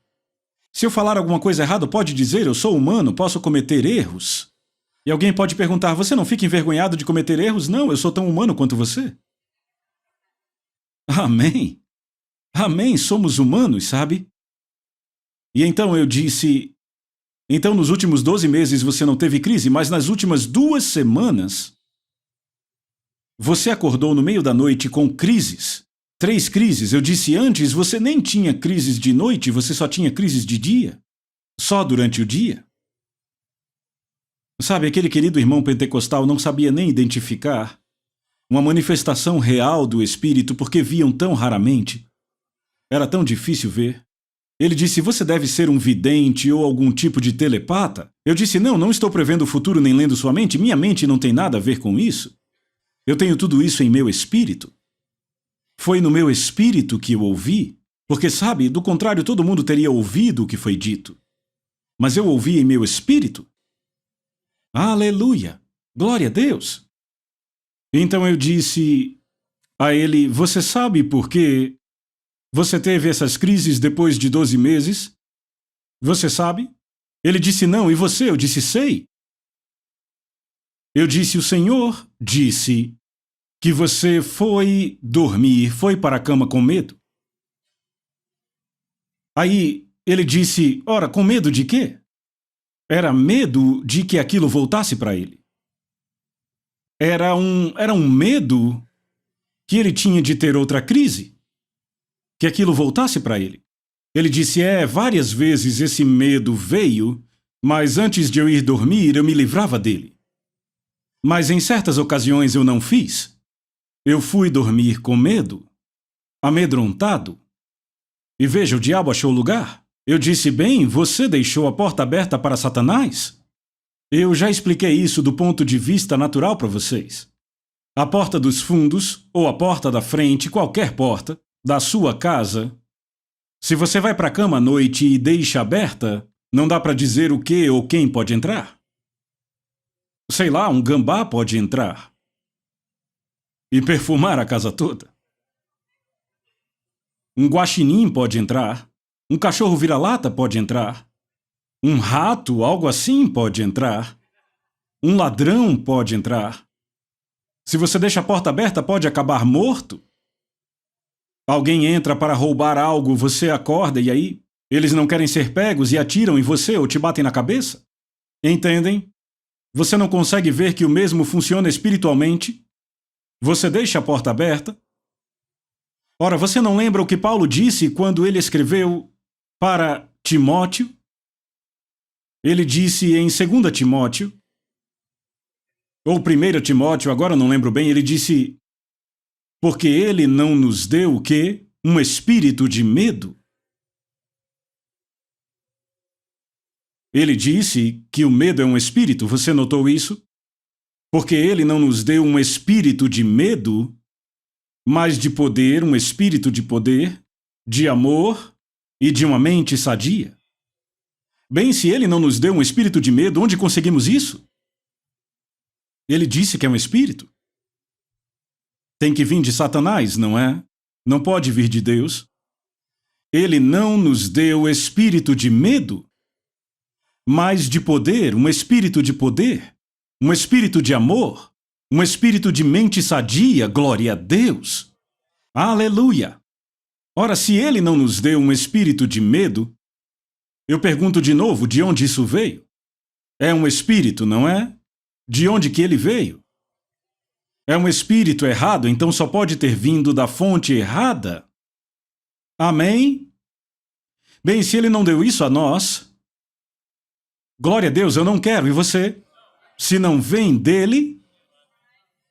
Se eu falar alguma coisa errada, pode dizer, eu sou humano, posso cometer erros. E alguém pode perguntar: você não fica envergonhado de cometer erros? Não, eu sou tão humano quanto você. Amém. Amém, somos humanos, sabe? E então eu disse: então nos últimos 12 meses você não teve crise, mas nas últimas 2 semanas você acordou no meio da noite com crises. 3 crises. Eu disse: antes você nem tinha crises de noite, você só tinha crises de dia. Só durante o dia. Sabe, aquele querido irmão pentecostal não sabia nem identificar uma manifestação real do Espírito porque viam tão raramente. Era tão difícil ver. Ele disse: você deve ser um vidente ou algum tipo de telepata. Eu disse: não, não estou prevendo o futuro nem lendo sua mente. Minha mente não tem nada a ver com isso. Eu tenho tudo isso em meu espírito. Foi no meu espírito que eu ouvi, porque, sabe, do contrário todo mundo teria ouvido o que foi dito. Mas eu ouvi em meu espírito. Aleluia! Glória a Deus! Então eu disse a ele: você sabe por que você teve essas crises depois de 12 meses? Você sabe? Ele disse: não, e você? Eu disse: sei. Eu disse: o Senhor disse que você foi dormir, foi para a cama com medo. Aí ele disse: ora, com medo de quê? Era medo de que aquilo voltasse para ele. Era um medo que ele tinha de ter outra crise, que aquilo voltasse para ele. Ele disse: várias vezes esse medo veio, mas antes de eu ir dormir eu me livrava dele. Mas em certas ocasiões eu não fiz. Eu fui dormir com medo, amedrontado. E veja, o diabo achou lugar. Eu disse: bem, você deixou a porta aberta para Satanás? Eu já expliquei isso do ponto de vista natural para vocês. A porta dos fundos, ou a porta da frente, qualquer porta, da sua casa, se você vai para a cama à noite e deixa aberta, não dá para dizer o que ou quem pode entrar. Sei lá, um gambá pode entrar e perfumar a casa toda. Um guaxinim pode entrar, um cachorro vira-lata pode entrar, um rato, algo assim, pode entrar, um ladrão pode entrar. Se você deixa a porta aberta, pode acabar morto. Alguém entra para roubar algo, você acorda e aí eles não querem ser pegos e atiram em você ou te batem na cabeça? Entendem? Você não consegue ver que o mesmo funciona espiritualmente? Você deixa a porta aberta? Ora, você não lembra o que Paulo disse quando ele escreveu para Timóteo? Ele disse em 2 Timóteo, ou 1 Timóteo, agora não lembro bem, ele disse, porque ele não nos deu o quê? Um espírito de medo. Ele disse que o medo é um espírito, você notou isso? Porque ele não nos deu um espírito de medo, mas de poder, um espírito de poder, de amor e de uma mente sadia. Bem, se ele não nos deu um espírito de medo, onde conseguimos isso? Ele disse que é um espírito. Tem que vir de Satanás, não é? Não pode vir de Deus. Ele não nos deu espírito de medo, mas de poder, um espírito de poder, um espírito de amor, um espírito de mente sadia, glória a Deus. Aleluia! Ora, se ele não nos deu um espírito de medo, eu pergunto de novo, de onde isso veio? É um espírito, não é? De onde que ele veio? É um espírito errado, então só pode ter vindo da fonte errada. Amém? Bem, se ele não deu isso a nós, glória a Deus, eu não quero, e você? Se não vem dele,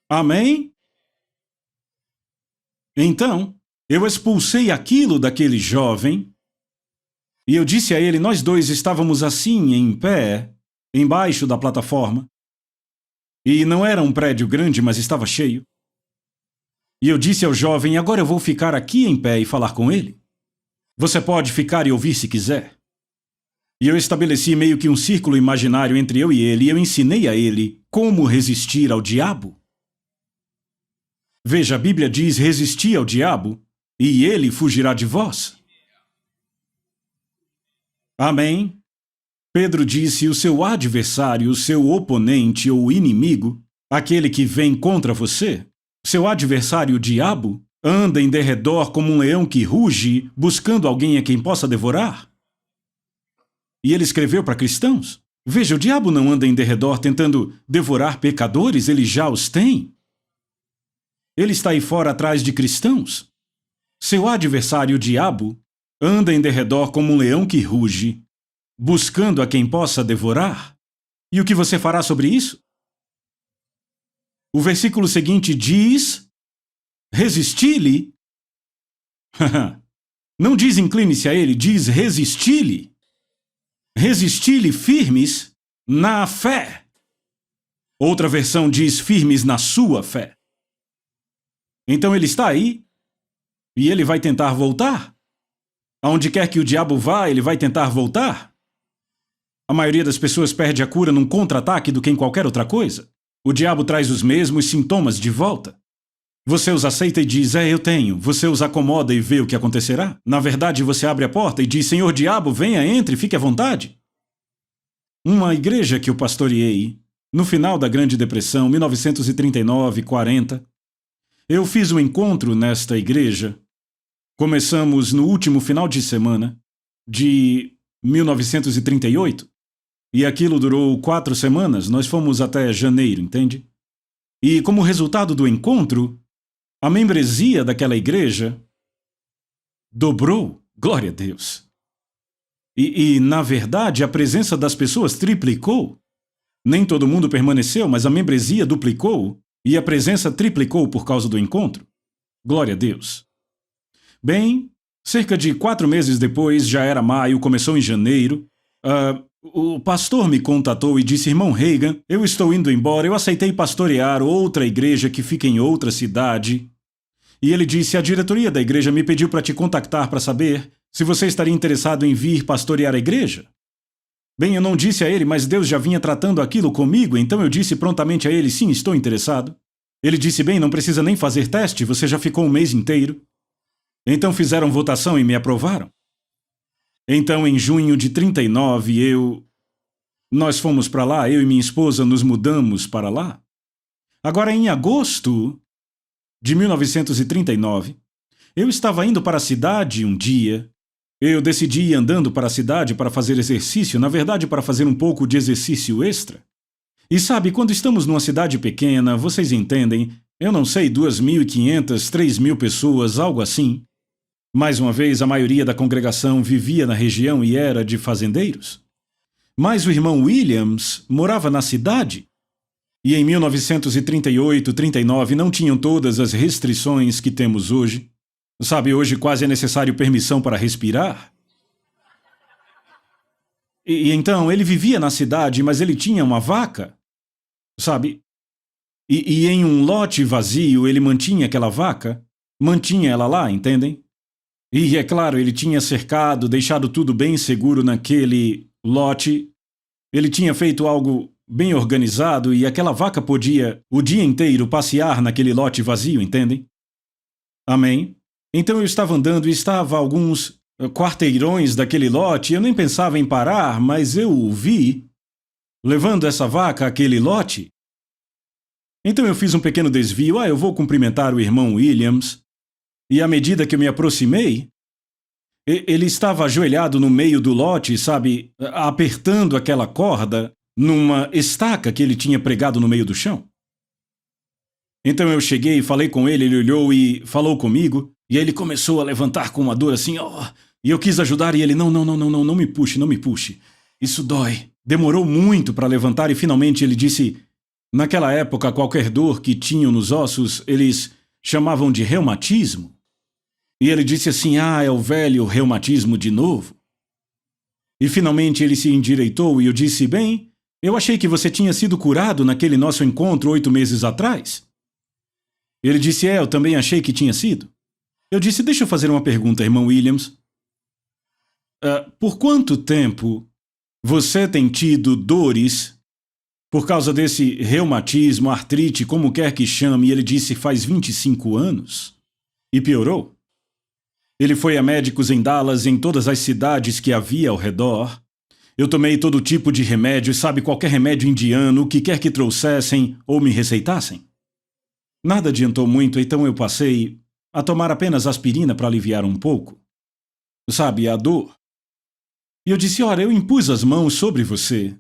amém? Então, eu expulsei aquilo daquele jovem, e eu disse a ele, nós dois estávamos assim, em pé, embaixo da plataforma, e não era um prédio grande, mas estava cheio. E eu disse ao jovem, agora eu vou ficar aqui em pé e falar com ele. Você pode ficar e ouvir se quiser. E eu estabeleci meio que um círculo imaginário entre eu e ele, e eu ensinei a ele como resistir ao diabo. Veja, a Bíblia diz, resisti ao diabo, e ele fugirá de vós. Amém? Pedro disse, o seu adversário, o seu oponente ou inimigo, aquele que vem contra você, seu adversário, o diabo, anda em derredor como um leão que ruge, buscando alguém a quem possa devorar. E ele escreveu para cristãos. Veja, o diabo não anda em derredor tentando devorar pecadores, ele já os tem. Ele está aí fora atrás de cristãos. Seu adversário, o diabo, anda em derredor como um leão que ruge, buscando a quem possa devorar. E o que você fará sobre isso? O versículo seguinte diz, resisti-lhe. Não diz incline-se a ele, diz resisti-lhe. Resisti-lhe firmes na fé. Outra versão diz firmes na sua fé. Então ele está aí e ele vai tentar voltar. Aonde quer que o diabo vá, ele vai tentar voltar. A maioria das pessoas perde a cura num contra-ataque do que em qualquer outra coisa. O diabo traz os mesmos sintomas de volta. Você os aceita e diz, eu tenho. Você os acomoda e vê o que acontecerá. Na verdade, você abre a porta e diz, Senhor diabo, venha, entre, fique à vontade. Uma igreja que eu pastoreei, no final da Grande Depressão, 1939, 40, eu fiz um encontro nesta igreja. Começamos no último final de semana de 1938. E aquilo durou 4 semanas, nós fomos até janeiro, entende? E como resultado do encontro, a membresia daquela igreja dobrou, glória a Deus. E na verdade, a presença das pessoas triplicou. Nem todo mundo permaneceu, mas a membresia duplicou e a presença triplicou por causa do encontro. Glória a Deus. Bem, cerca de 4 meses depois, já era maio, começou em janeiro, o pastor me contatou e disse, irmão Reagan, eu estou indo embora, eu aceitei pastorear outra igreja que fica em outra cidade. E ele disse, a diretoria da igreja me pediu para te contactar para saber se você estaria interessado em vir pastorear a igreja. Bem, eu não disse a ele, mas Deus já vinha tratando aquilo comigo, então eu disse prontamente a ele, sim, estou interessado. Ele disse, bem, não precisa nem fazer teste, você já ficou 1 mês inteiro. Então fizeram votação e me aprovaram. Então, em junho de 39, nós fomos para lá, eu e minha esposa nos mudamos para lá. Agora, em agosto de 1939, eu estava indo para a cidade um dia. Eu decidi ir andando para a cidade para fazer exercício, na verdade, para fazer um pouco de exercício extra. E sabe, quando estamos numa cidade pequena, vocês entendem, eu não sei, 2.500, 3.000 pessoas, algo assim. Mais uma vez, a maioria da congregação vivia na região e era de fazendeiros. Mas o irmão Williams morava na cidade. E em 1938, 39 não tinham todas as restrições que temos hoje. Sabe, hoje quase é necessário permissão para respirar. E então ele vivia na cidade, mas ele tinha uma vaca, sabe? E em um lote vazio ele mantinha aquela vaca, mantinha ela lá, entendem? E é claro, ele tinha cercado, deixado tudo bem seguro naquele lote. Ele tinha feito algo bem organizado e aquela vaca podia o dia inteiro passear naquele lote vazio, entendem? Amém? Então eu estava andando e estava a alguns quarteirões daquele lote, eu nem pensava em parar, mas eu o vi levando essa vaca àquele lote. Então eu fiz um pequeno desvio, eu vou cumprimentar o irmão Williams, e à medida que eu me aproximei, ele estava ajoelhado no meio do lote, sabe, apertando aquela corda numa estaca que ele tinha pregado no meio do chão. Então eu cheguei, falei com ele, ele olhou e falou comigo, e aí ele começou a levantar com uma dor assim, e eu quis ajudar, e ele, não me puxe, isso dói. Demorou muito para levantar e finalmente ele disse, naquela época qualquer dor que tinham nos ossos, eles chamavam de reumatismo. E ele disse assim, é o velho reumatismo de novo. E finalmente ele se endireitou e eu disse, bem, eu achei que você tinha sido curado naquele nosso encontro 8 meses atrás. Ele disse, eu também achei que tinha sido. Eu disse, deixa eu fazer uma pergunta, irmão Williams. Por quanto tempo você tem tido dores por causa desse reumatismo, artrite, como quer que chame? E ele disse, faz 25 anos. E piorou. Ele foi a médicos em Dallas, em todas as cidades que havia ao redor. Eu tomei todo tipo de remédio, sabe, qualquer remédio indiano, o que quer que trouxessem ou me receitassem. Nada adiantou muito, então eu passei a tomar apenas aspirina para aliviar um pouco. Sabe, a dor. E eu disse, olha, eu impus as mãos sobre você,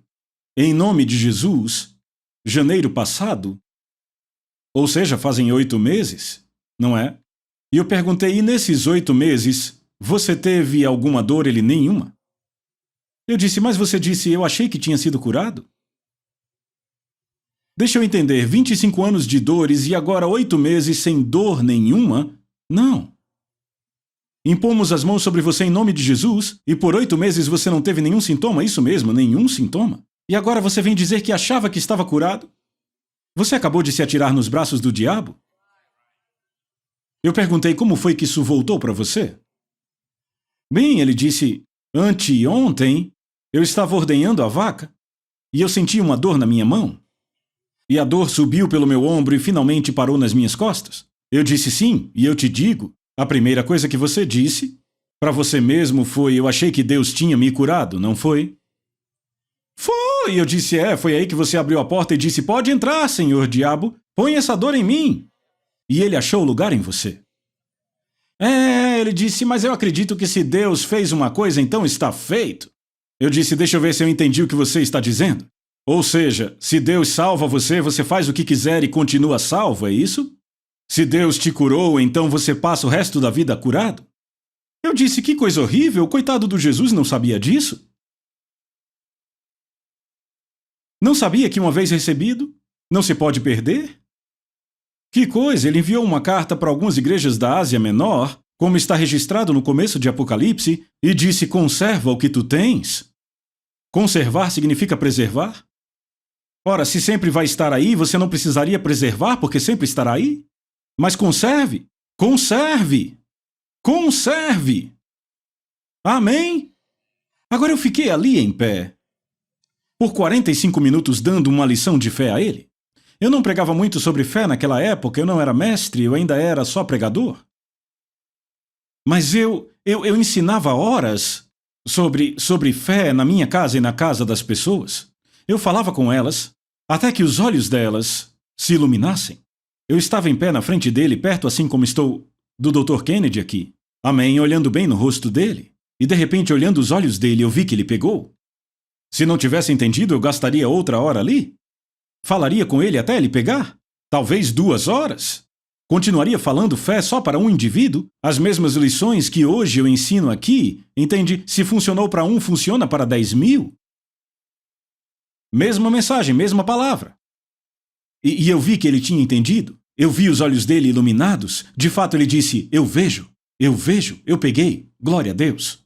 em nome de Jesus, janeiro passado. Ou seja, fazem 8 meses, não é? E eu perguntei, e nesses 8 meses, você teve alguma dor? Ele, nenhuma. Eu disse, mas você disse, eu achei que tinha sido curado? Deixa eu entender, 25 anos de dores e agora 8 meses sem dor nenhuma? Não. Impomos as mãos sobre você em nome de Jesus e por 8 meses você não teve nenhum sintoma? Isso mesmo, nenhum sintoma. E agora você vem dizer que achava que estava curado? Você acabou de se atirar nos braços do diabo? Eu perguntei como foi que isso voltou para você. Bem, ele disse, anteontem eu estava ordenhando a vaca e eu senti uma dor na minha mão. E a dor subiu pelo meu ombro e finalmente parou nas minhas costas. Eu disse sim, e eu te digo, a primeira coisa que você disse para você mesmo foi, eu achei que Deus tinha me curado, não foi? Foi, eu disse, foi aí que você abriu a porta e disse, pode entrar, senhor diabo, põe essa dor em mim. E ele achou lugar em você. Ele disse, mas eu acredito que se Deus fez uma coisa, então está feito. Eu disse, deixa eu ver se eu entendi o que você está dizendo. Ou seja, se Deus salva você, você faz o que quiser e continua salvo, é isso? Se Deus te curou, então você passa o resto da vida curado? Eu disse, que coisa horrível, o coitado do Jesus não sabia disso. Não sabia que uma vez recebido, não se pode perder? Que coisa, ele enviou uma carta para algumas igrejas da Ásia Menor, como está registrado no começo de Apocalipse, e disse, conserva o que tu tens. Conservar significa preservar? Ora, se sempre vai estar aí, você não precisaria preservar porque sempre estará aí? Mas conserve! Conserve! Conserve! Amém? Agora eu fiquei ali em pé, por 45 minutos dando uma lição de fé a ele. Eu não pregava muito sobre fé naquela época, eu não era mestre, eu ainda era só pregador. Mas eu ensinava horas sobre fé na minha casa e na casa das pessoas. Eu falava com elas, até que os olhos delas se iluminassem. Eu estava em pé na frente dele, perto assim como estou do Dr. Kennedy aqui. Amém, olhando bem no rosto dele. E de repente, olhando os olhos dele, eu vi que ele pegou. Se não tivesse entendido, eu gastaria outra hora ali. Falaria com ele até ele pegar? Talvez 2 horas. Continuaria falando fé só para um indivíduo? As mesmas lições que hoje eu ensino aqui, entende? Se funcionou para um, funciona para 10.000. Mesma mensagem, mesma palavra. E eu vi que ele tinha entendido. Eu vi os olhos dele iluminados. De fato, ele disse, eu vejo, eu peguei, glória a Deus.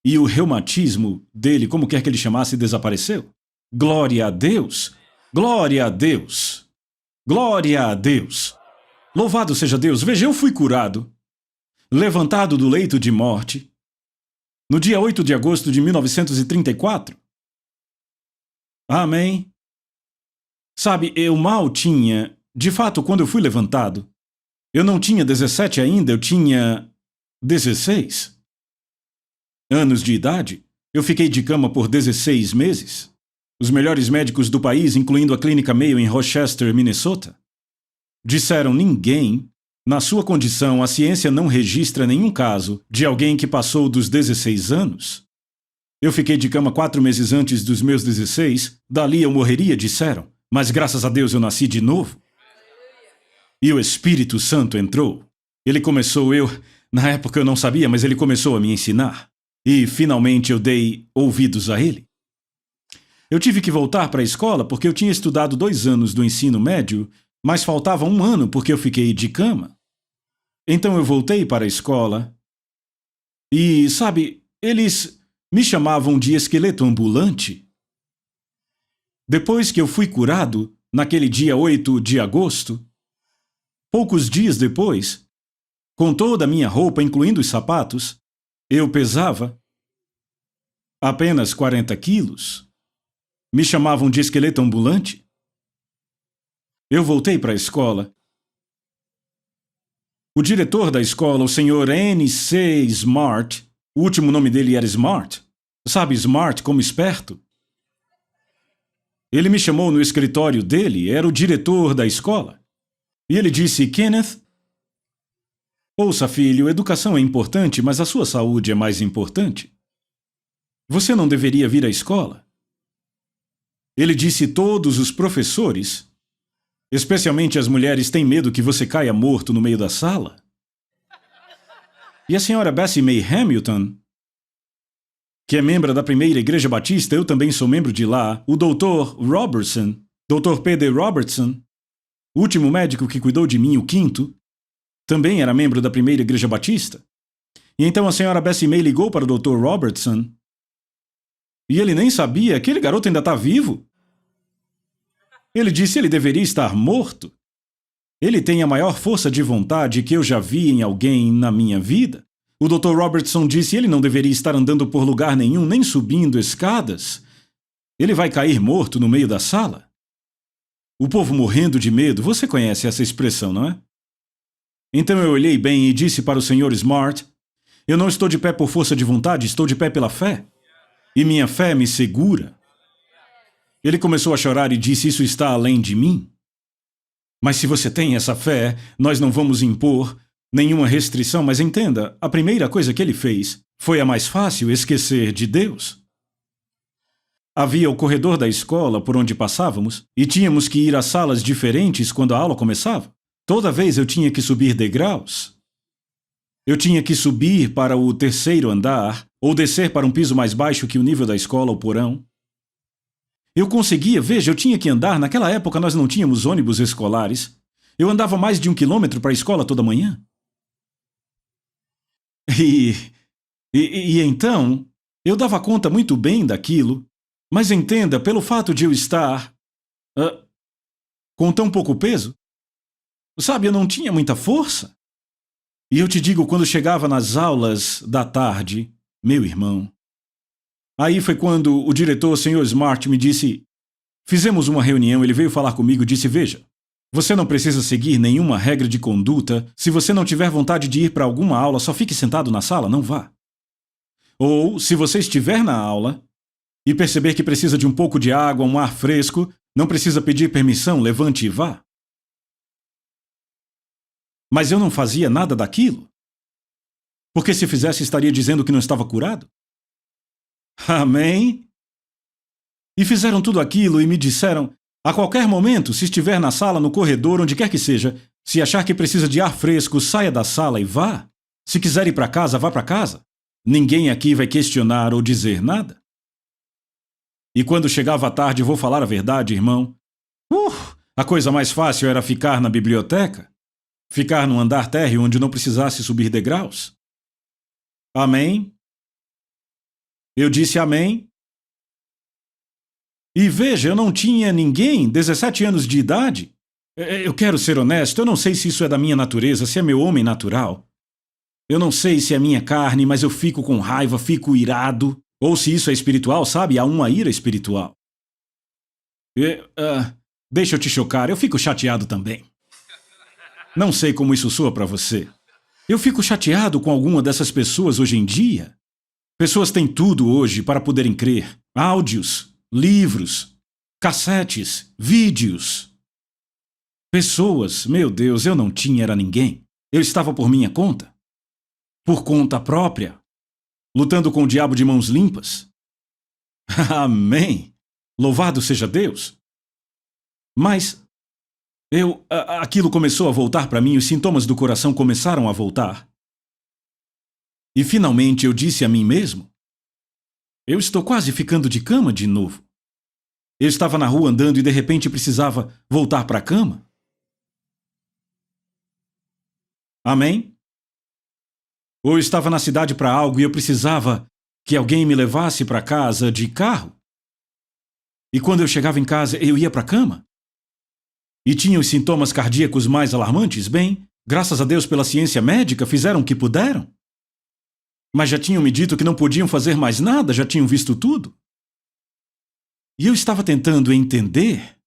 E o reumatismo dele, como quer que ele chamasse, desapareceu. Glória a Deus, glória a Deus, glória a Deus. Louvado seja Deus. Veja, eu fui curado, levantado do leito de morte, no dia 8 de agosto de 1934. Amém. Sabe, eu mal tinha... De fato, quando eu fui levantado, eu não tinha 17 ainda, eu tinha 16 anos de idade. Eu fiquei de cama por 16 meses. Os melhores médicos do país, incluindo a Clínica Mayo em Rochester, Minnesota, disseram ninguém, na sua condição, a ciência não registra nenhum caso de alguém que passou dos 16 anos. Eu fiquei de cama 4 meses antes dos meus 16, dali eu morreria, disseram, mas graças a Deus eu nasci de novo. E o Espírito Santo entrou. Ele começou, na época eu não sabia, mas ele começou a me ensinar. E finalmente eu dei ouvidos a ele. Eu tive que voltar para a escola porque eu tinha estudado 2 anos do ensino médio, mas faltava 1 ano porque eu fiquei de cama. Então eu voltei para a escola e, sabe, eles me chamavam de esqueleto ambulante. Depois que eu fui curado, naquele dia 8 de agosto, poucos dias depois, com toda a minha roupa, incluindo os sapatos, eu pesava apenas 40 quilos. Me chamavam de esqueleto ambulante. Eu voltei para a escola. O diretor da escola, o senhor N.C. Smart, o último nome dele era Smart. Sabe, Smart como esperto? Ele me chamou no escritório dele, era o diretor da escola. E ele disse, Kenneth, ouça, filho, educação é importante, mas a sua saúde é mais importante. Você não deveria vir à escola. Ele disse, todos os professores, especialmente as mulheres, têm medo que você caia morto no meio da sala. E a senhora Bessie May Hamilton, que é membro da primeira Igreja Batista, eu também sou membro de lá, o Dr. Robertson, Dr. P.D. Robertson, o último médico que cuidou de mim, o 5º, também era membro da primeira Igreja Batista. E então a senhora Bessie May ligou para o Dr. Robertson e ele nem sabia, aquele garoto ainda está vivo. Ele disse ele deveria estar morto. Ele tem a maior força de vontade que eu já vi em alguém na minha vida. O Dr. Robertson disse ele não deveria estar andando por lugar nenhum, nem subindo escadas. Ele vai cair morto no meio da sala. O povo morrendo de medo, você conhece essa expressão, não é? Então eu olhei bem e disse para o Sr. Smart, eu não estou de pé por força de vontade, estou de pé pela fé. E minha fé me segura. Ele começou a chorar e disse, isso está além de mim. Mas se você tem essa fé, nós não vamos impor nenhuma restrição, mas entenda, a primeira coisa que ele fez foi a mais fácil, esquecer de Deus. Havia o corredor da escola por onde passávamos e tínhamos que ir a salas diferentes quando a aula começava. Toda vez eu tinha que subir degraus. Eu tinha que subir para o 3º andar ou descer para um piso mais baixo que o nível da escola, o porão. Eu conseguia, veja, eu tinha que andar, naquela época nós não tínhamos ônibus escolares. Eu andava mais de 1 quilômetro para a escola toda manhã. E então, eu dava conta muito bem daquilo, mas entenda, pelo fato de eu estar com tão pouco peso, sabe, eu não tinha muita força. E eu te digo, quando chegava nas aulas da tarde, meu irmão, aí foi quando o diretor, o Sr. Smart, me disse, fizemos uma reunião, ele veio falar comigo e disse, veja, você não precisa seguir nenhuma regra de conduta, se você não tiver vontade de ir para alguma aula, só fique sentado na sala, não vá. Ou, se você estiver na aula e perceber que precisa de um pouco de água, um ar fresco, não precisa pedir permissão, levante e vá. Mas eu não fazia nada daquilo. Porque se fizesse, estaria dizendo que não estava curado. Amém? E fizeram tudo aquilo e me disseram, a qualquer momento, se estiver na sala, no corredor, onde quer que seja, se achar que precisa de ar fresco, saia da sala e vá. Se quiser ir para casa, vá para casa. Ninguém aqui vai questionar ou dizer nada. E quando chegava a tarde, vou falar a verdade, irmão, a coisa mais fácil era ficar na biblioteca, ficar num andar térreo onde não precisasse subir degraus. Amém? Eu disse amém. E veja, eu não tinha ninguém, 17 anos de idade. Eu quero ser honesto, eu não sei se isso é da minha natureza, se é meu homem natural. Eu não sei se é minha carne, mas eu fico com raiva, fico irado. Ou se isso é espiritual, sabe? Há uma ira espiritual. Deixa eu te chocar, eu fico chateado também. Não sei como isso soa para você. Eu fico chateado com alguma dessas pessoas hoje em dia. Pessoas têm tudo hoje para poderem crer. Áudios, livros, cassetes, vídeos. Pessoas, meu Deus, eu não tinha era ninguém. Eu estava por minha conta. Por conta própria. Lutando com o diabo de mãos limpas. Amém. Louvado seja Deus. Mas aquilo começou a voltar para mim, os sintomas do coração começaram a voltar. E finalmente eu disse a mim mesmo, eu estou quase ficando de cama de novo. Eu estava na rua andando e de repente precisava voltar para a cama. Amém? Ou eu estava na cidade para algo e eu precisava que alguém me levasse para casa de carro. E quando eu chegava em casa, eu ia para a cama. E tinha os sintomas cardíacos mais alarmantes, bem, graças a Deus pela ciência médica, fizeram o que puderam. Mas já tinham me dito que não podiam fazer mais nada, já tinham visto tudo. E eu estava tentando entender.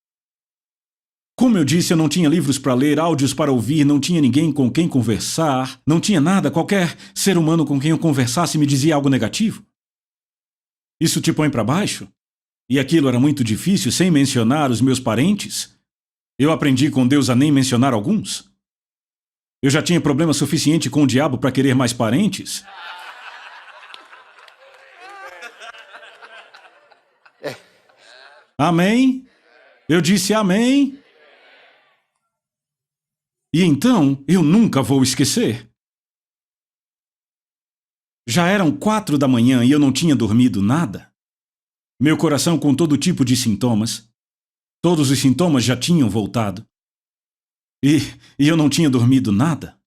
Como eu disse, eu não tinha livros para ler, áudios para ouvir, não tinha ninguém com quem conversar, não tinha nada, qualquer ser humano com quem eu conversasse me dizia algo negativo. Isso te põe para baixo? E aquilo era muito difícil, sem mencionar os meus parentes. Eu aprendi com Deus a nem mencionar alguns. Eu já tinha problema suficiente com o diabo para querer mais parentes. Amém? Eu disse amém. E então, eu nunca vou esquecer. Já eram 4 da manhã e eu não tinha dormido nada. Meu coração com todo tipo de sintomas. Todos os sintomas já tinham voltado. E eu não tinha dormido nada.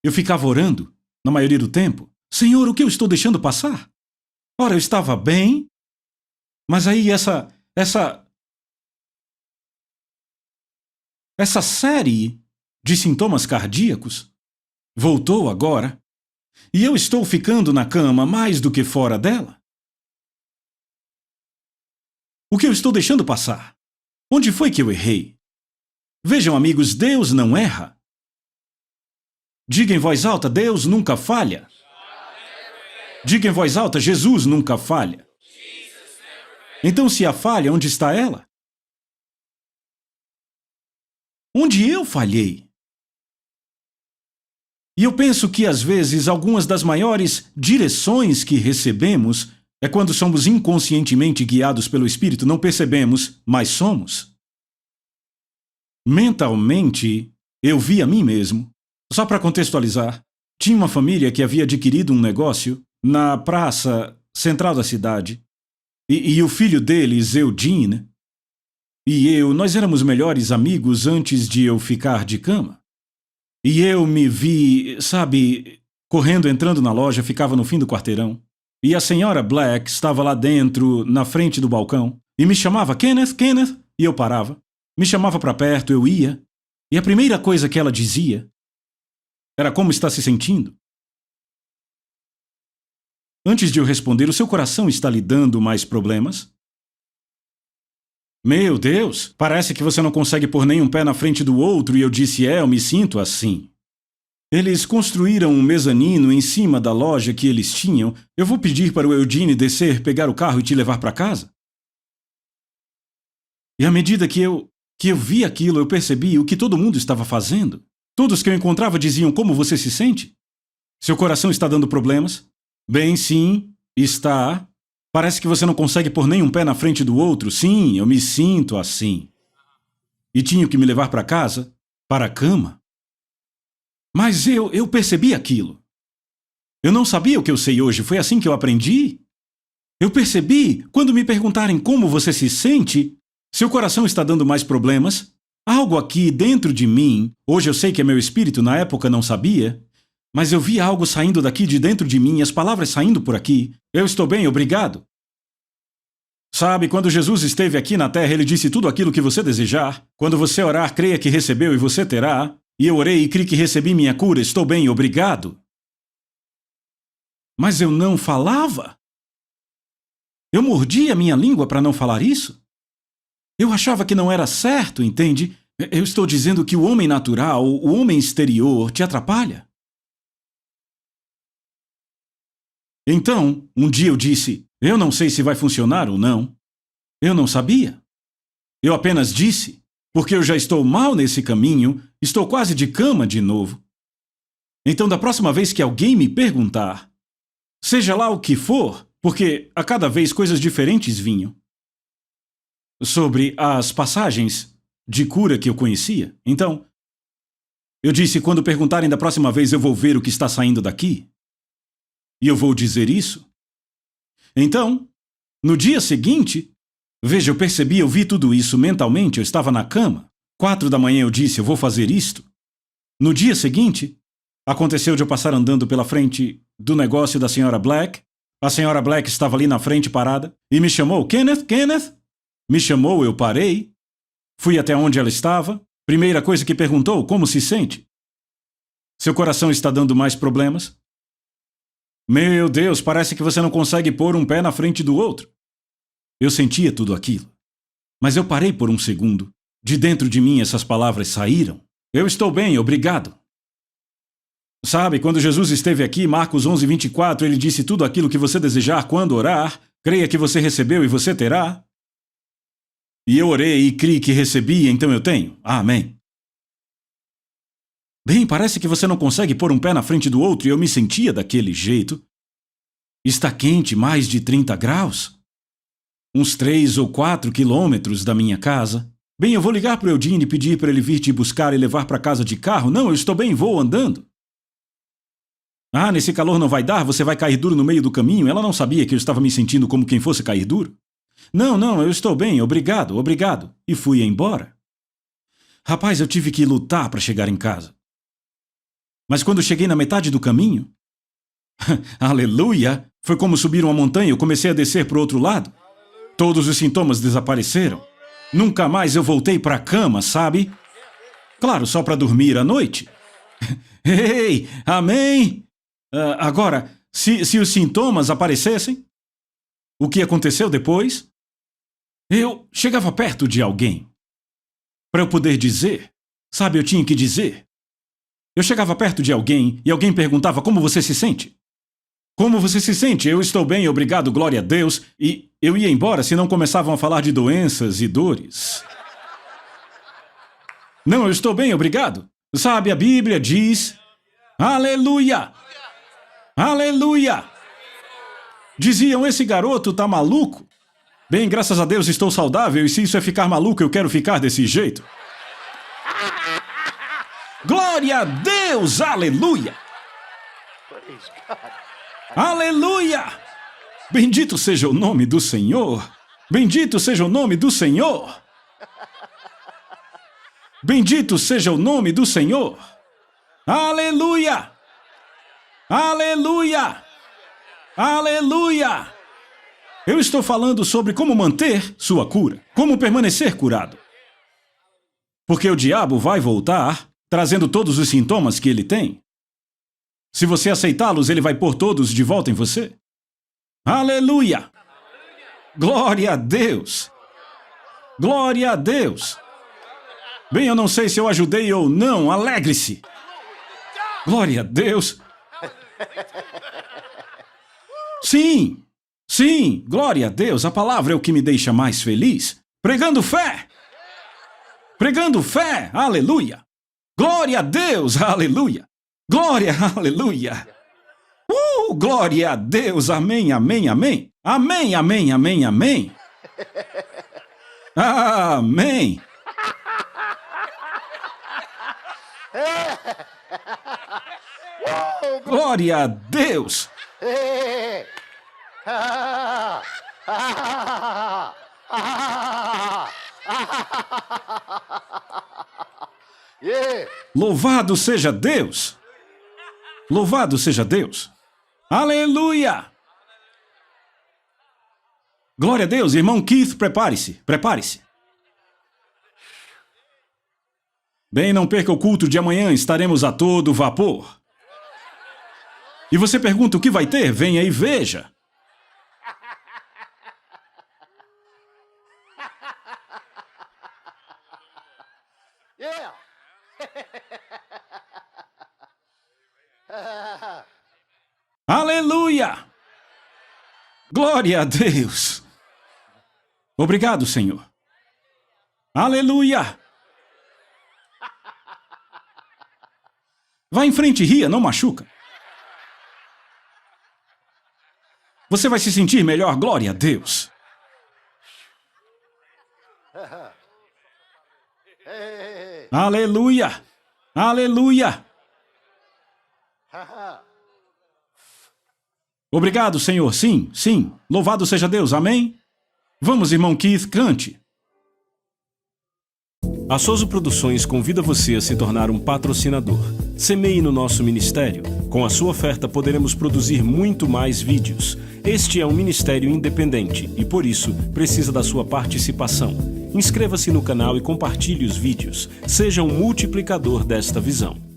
Eu ficava orando, na maioria do tempo. Senhor, o que eu estou deixando passar? Ora, eu estava bem, mas aí essa série de sintomas cardíacos voltou agora, e eu estou ficando na cama mais do que fora dela. O que eu estou deixando passar? Onde foi que eu errei? Vejam, amigos, Deus não erra. Diga em voz alta, Deus nunca falha. Diga em voz alta, Jesus nunca falha. Então, se há falha, onde está ela? Onde eu falhei? E eu penso que, às vezes, algumas das maiores direções que recebemos é quando somos inconscientemente guiados pelo Espírito, não percebemos, mas somos. Mentalmente, eu vi a mim mesmo. Só para contextualizar, tinha uma família que havia adquirido um negócio na praça central da cidade. E o filho deles, Eugene, nós éramos melhores amigos antes de eu ficar de cama. E eu me vi, sabe, correndo, entrando na loja, ficava no fim do quarteirão. E a senhora Black estava lá dentro, na frente do balcão, e me chamava, Kenneth, Kenneth, e eu parava. Me chamava para perto, eu ia. E a primeira coisa que ela dizia era como está se sentindo. Antes de eu responder, o seu coração está lhe dando mais problemas? Meu Deus, parece que você não consegue pôr nenhum pé na frente do outro, e eu disse, eu me sinto assim. Eles construíram um mezanino em cima da loja que eles tinham. Eu vou pedir para o Eugene descer, pegar o carro e te levar para casa? E à medida que eu vi aquilo, eu percebi o que todo mundo estava fazendo. Todos que eu encontrava diziam, como você se sente? Seu coração está dando problemas? Bem, sim, está. Parece que você não consegue pôr nenhum pé na frente do outro. Sim, eu me sinto assim. E tinha que me levar para casa, para a cama. Mas eu percebi aquilo. Eu não sabia o que eu sei hoje, foi assim que eu aprendi. Eu percebi, quando me perguntarem como você se sente, seu coração está dando mais problemas? Algo aqui dentro de mim, hoje eu sei que é meu espírito, na época não sabia, mas eu vi algo saindo daqui de dentro de mim, as palavras saindo por aqui. Eu estou bem, obrigado. Sabe, quando Jesus esteve aqui na terra, ele disse tudo aquilo que você desejar. Quando você orar, creia que recebeu e você terá. E eu orei e criei que recebi minha cura, estou bem, obrigado. Mas eu não falava. Eu mordia a minha língua para não falar isso. Eu achava que não era certo, entende? Eu estou dizendo que o homem natural, o homem exterior, te atrapalha. Então, um dia eu disse, eu não sei se vai funcionar ou não. Eu não sabia. Eu apenas disse, porque eu já estou mal nesse caminho, estou quase de cama de novo. Então, da próxima vez que alguém me perguntar, seja lá o que for, porque a cada vez coisas diferentes vinham, sobre as passagens de cura que eu conhecia. Então, eu disse, quando perguntarem da próxima vez, eu vou ver o que está saindo daqui. E eu vou dizer isso. Então, no dia seguinte, veja, eu percebi, eu vi tudo isso mentalmente, eu estava na cama. 4 da manhã eu disse, eu vou fazer isto. No dia seguinte, aconteceu de eu passar andando pela frente do negócio da senhora Black. A senhora Black estava ali na frente parada e me chamou, Kenneth, Kenneth. Me chamou, eu parei. Fui até onde ela estava. Primeira coisa que perguntou, como se sente? Seu coração está dando mais problemas? Meu Deus, parece que você não consegue pôr um pé na frente do outro. Eu sentia tudo aquilo. Mas eu parei por um segundo. De dentro de mim essas palavras saíram. Eu estou bem, obrigado. Sabe, quando Jesus esteve aqui, Marcos 11:24, ele disse tudo aquilo que você desejar quando orar, creia que você recebeu e você terá. E eu orei e criei que recebi, então eu tenho. Amém. Bem, parece que você não consegue pôr um pé na frente do outro e eu me sentia daquele jeito. Está quente, mais de 30 graus. Uns 3 ou 4 quilômetros da minha casa. Bem, eu vou ligar para o Eudine e pedir para ele vir te buscar e levar para casa de carro. Não, eu estou bem, vou andando. Ah, nesse calor não vai dar, você vai cair duro no meio do caminho. Ela não sabia que eu estava me sentindo como quem fosse cair duro. Não, eu estou bem, obrigado, obrigado. E fui embora. Rapaz, eu tive que lutar para chegar em casa. Mas quando cheguei na metade do caminho, aleluia, foi como subir uma montanha, eu comecei a descer para o outro lado. Todos os sintomas desapareceram. Nunca mais eu voltei para a cama, sabe? Claro, só para dormir à noite. Ei, amém? Agora, se os sintomas aparecessem, o que aconteceu depois? Eu chegava perto de alguém. Para eu poder dizer, sabe, eu tinha que dizer. Eu chegava perto de alguém e alguém perguntava como você se sente. Como você se sente? Eu estou bem, obrigado, glória a Deus. E eu ia embora se não começavam a falar de doenças e dores. Não, eu estou bem, obrigado. Sabe, a Bíblia diz... Aleluia! Aleluia! Diziam, esse garoto tá maluco. Bem, graças a Deus estou saudável e se isso é ficar maluco, eu quero ficar desse jeito. Glória a Deus! Aleluia! Aleluia! Bendito seja o nome do Senhor! Bendito seja o nome do Senhor! Bendito seja o nome do Senhor! Aleluia! Aleluia! Aleluia! Eu estou falando sobre como manter sua cura, como permanecer curado. Porque o diabo vai voltar, trazendo todos os sintomas que ele tem. Se você aceitá-los, ele vai pôr todos de volta em você. Aleluia! Glória a Deus! Glória a Deus! Bem, eu não sei se eu ajudei ou não, alegre-se! Glória a Deus! Sim! Sim! Glória a Deus! A palavra é o que me deixa mais feliz. Pregando fé! Pregando fé! Aleluia! Glória a Deus! Aleluia! Glória! Aleluia! Glória a Deus! Amém, amém, amém! Amém, amém, amém, amém! Amém! Glória a Deus! Yeah. Louvado seja Deus! Louvado seja Deus! Aleluia! Glória a Deus, irmão Keith, prepare-se, prepare-se. Bem, não perca o culto de amanhã, estaremos a todo vapor. E você pergunta o que vai ter? Venha e veja. Yeah. Aleluia! Glória a Deus! Obrigado, Senhor. Aleluia! Vá em frente e ria, não machuca. Você vai se sentir melhor, glória a Deus. Aleluia! Aleluia! Obrigado, Senhor. Sim, sim. Louvado seja Deus. Amém? Vamos, irmão Keith, cante. A Soso Produções convida você a se tornar um patrocinador. Semeie no nosso ministério. Com a sua oferta poderemos produzir muito mais vídeos. Este é um ministério independente e, por isso, precisa da sua participação. Inscreva-se no canal e compartilhe os vídeos. Seja um multiplicador desta visão.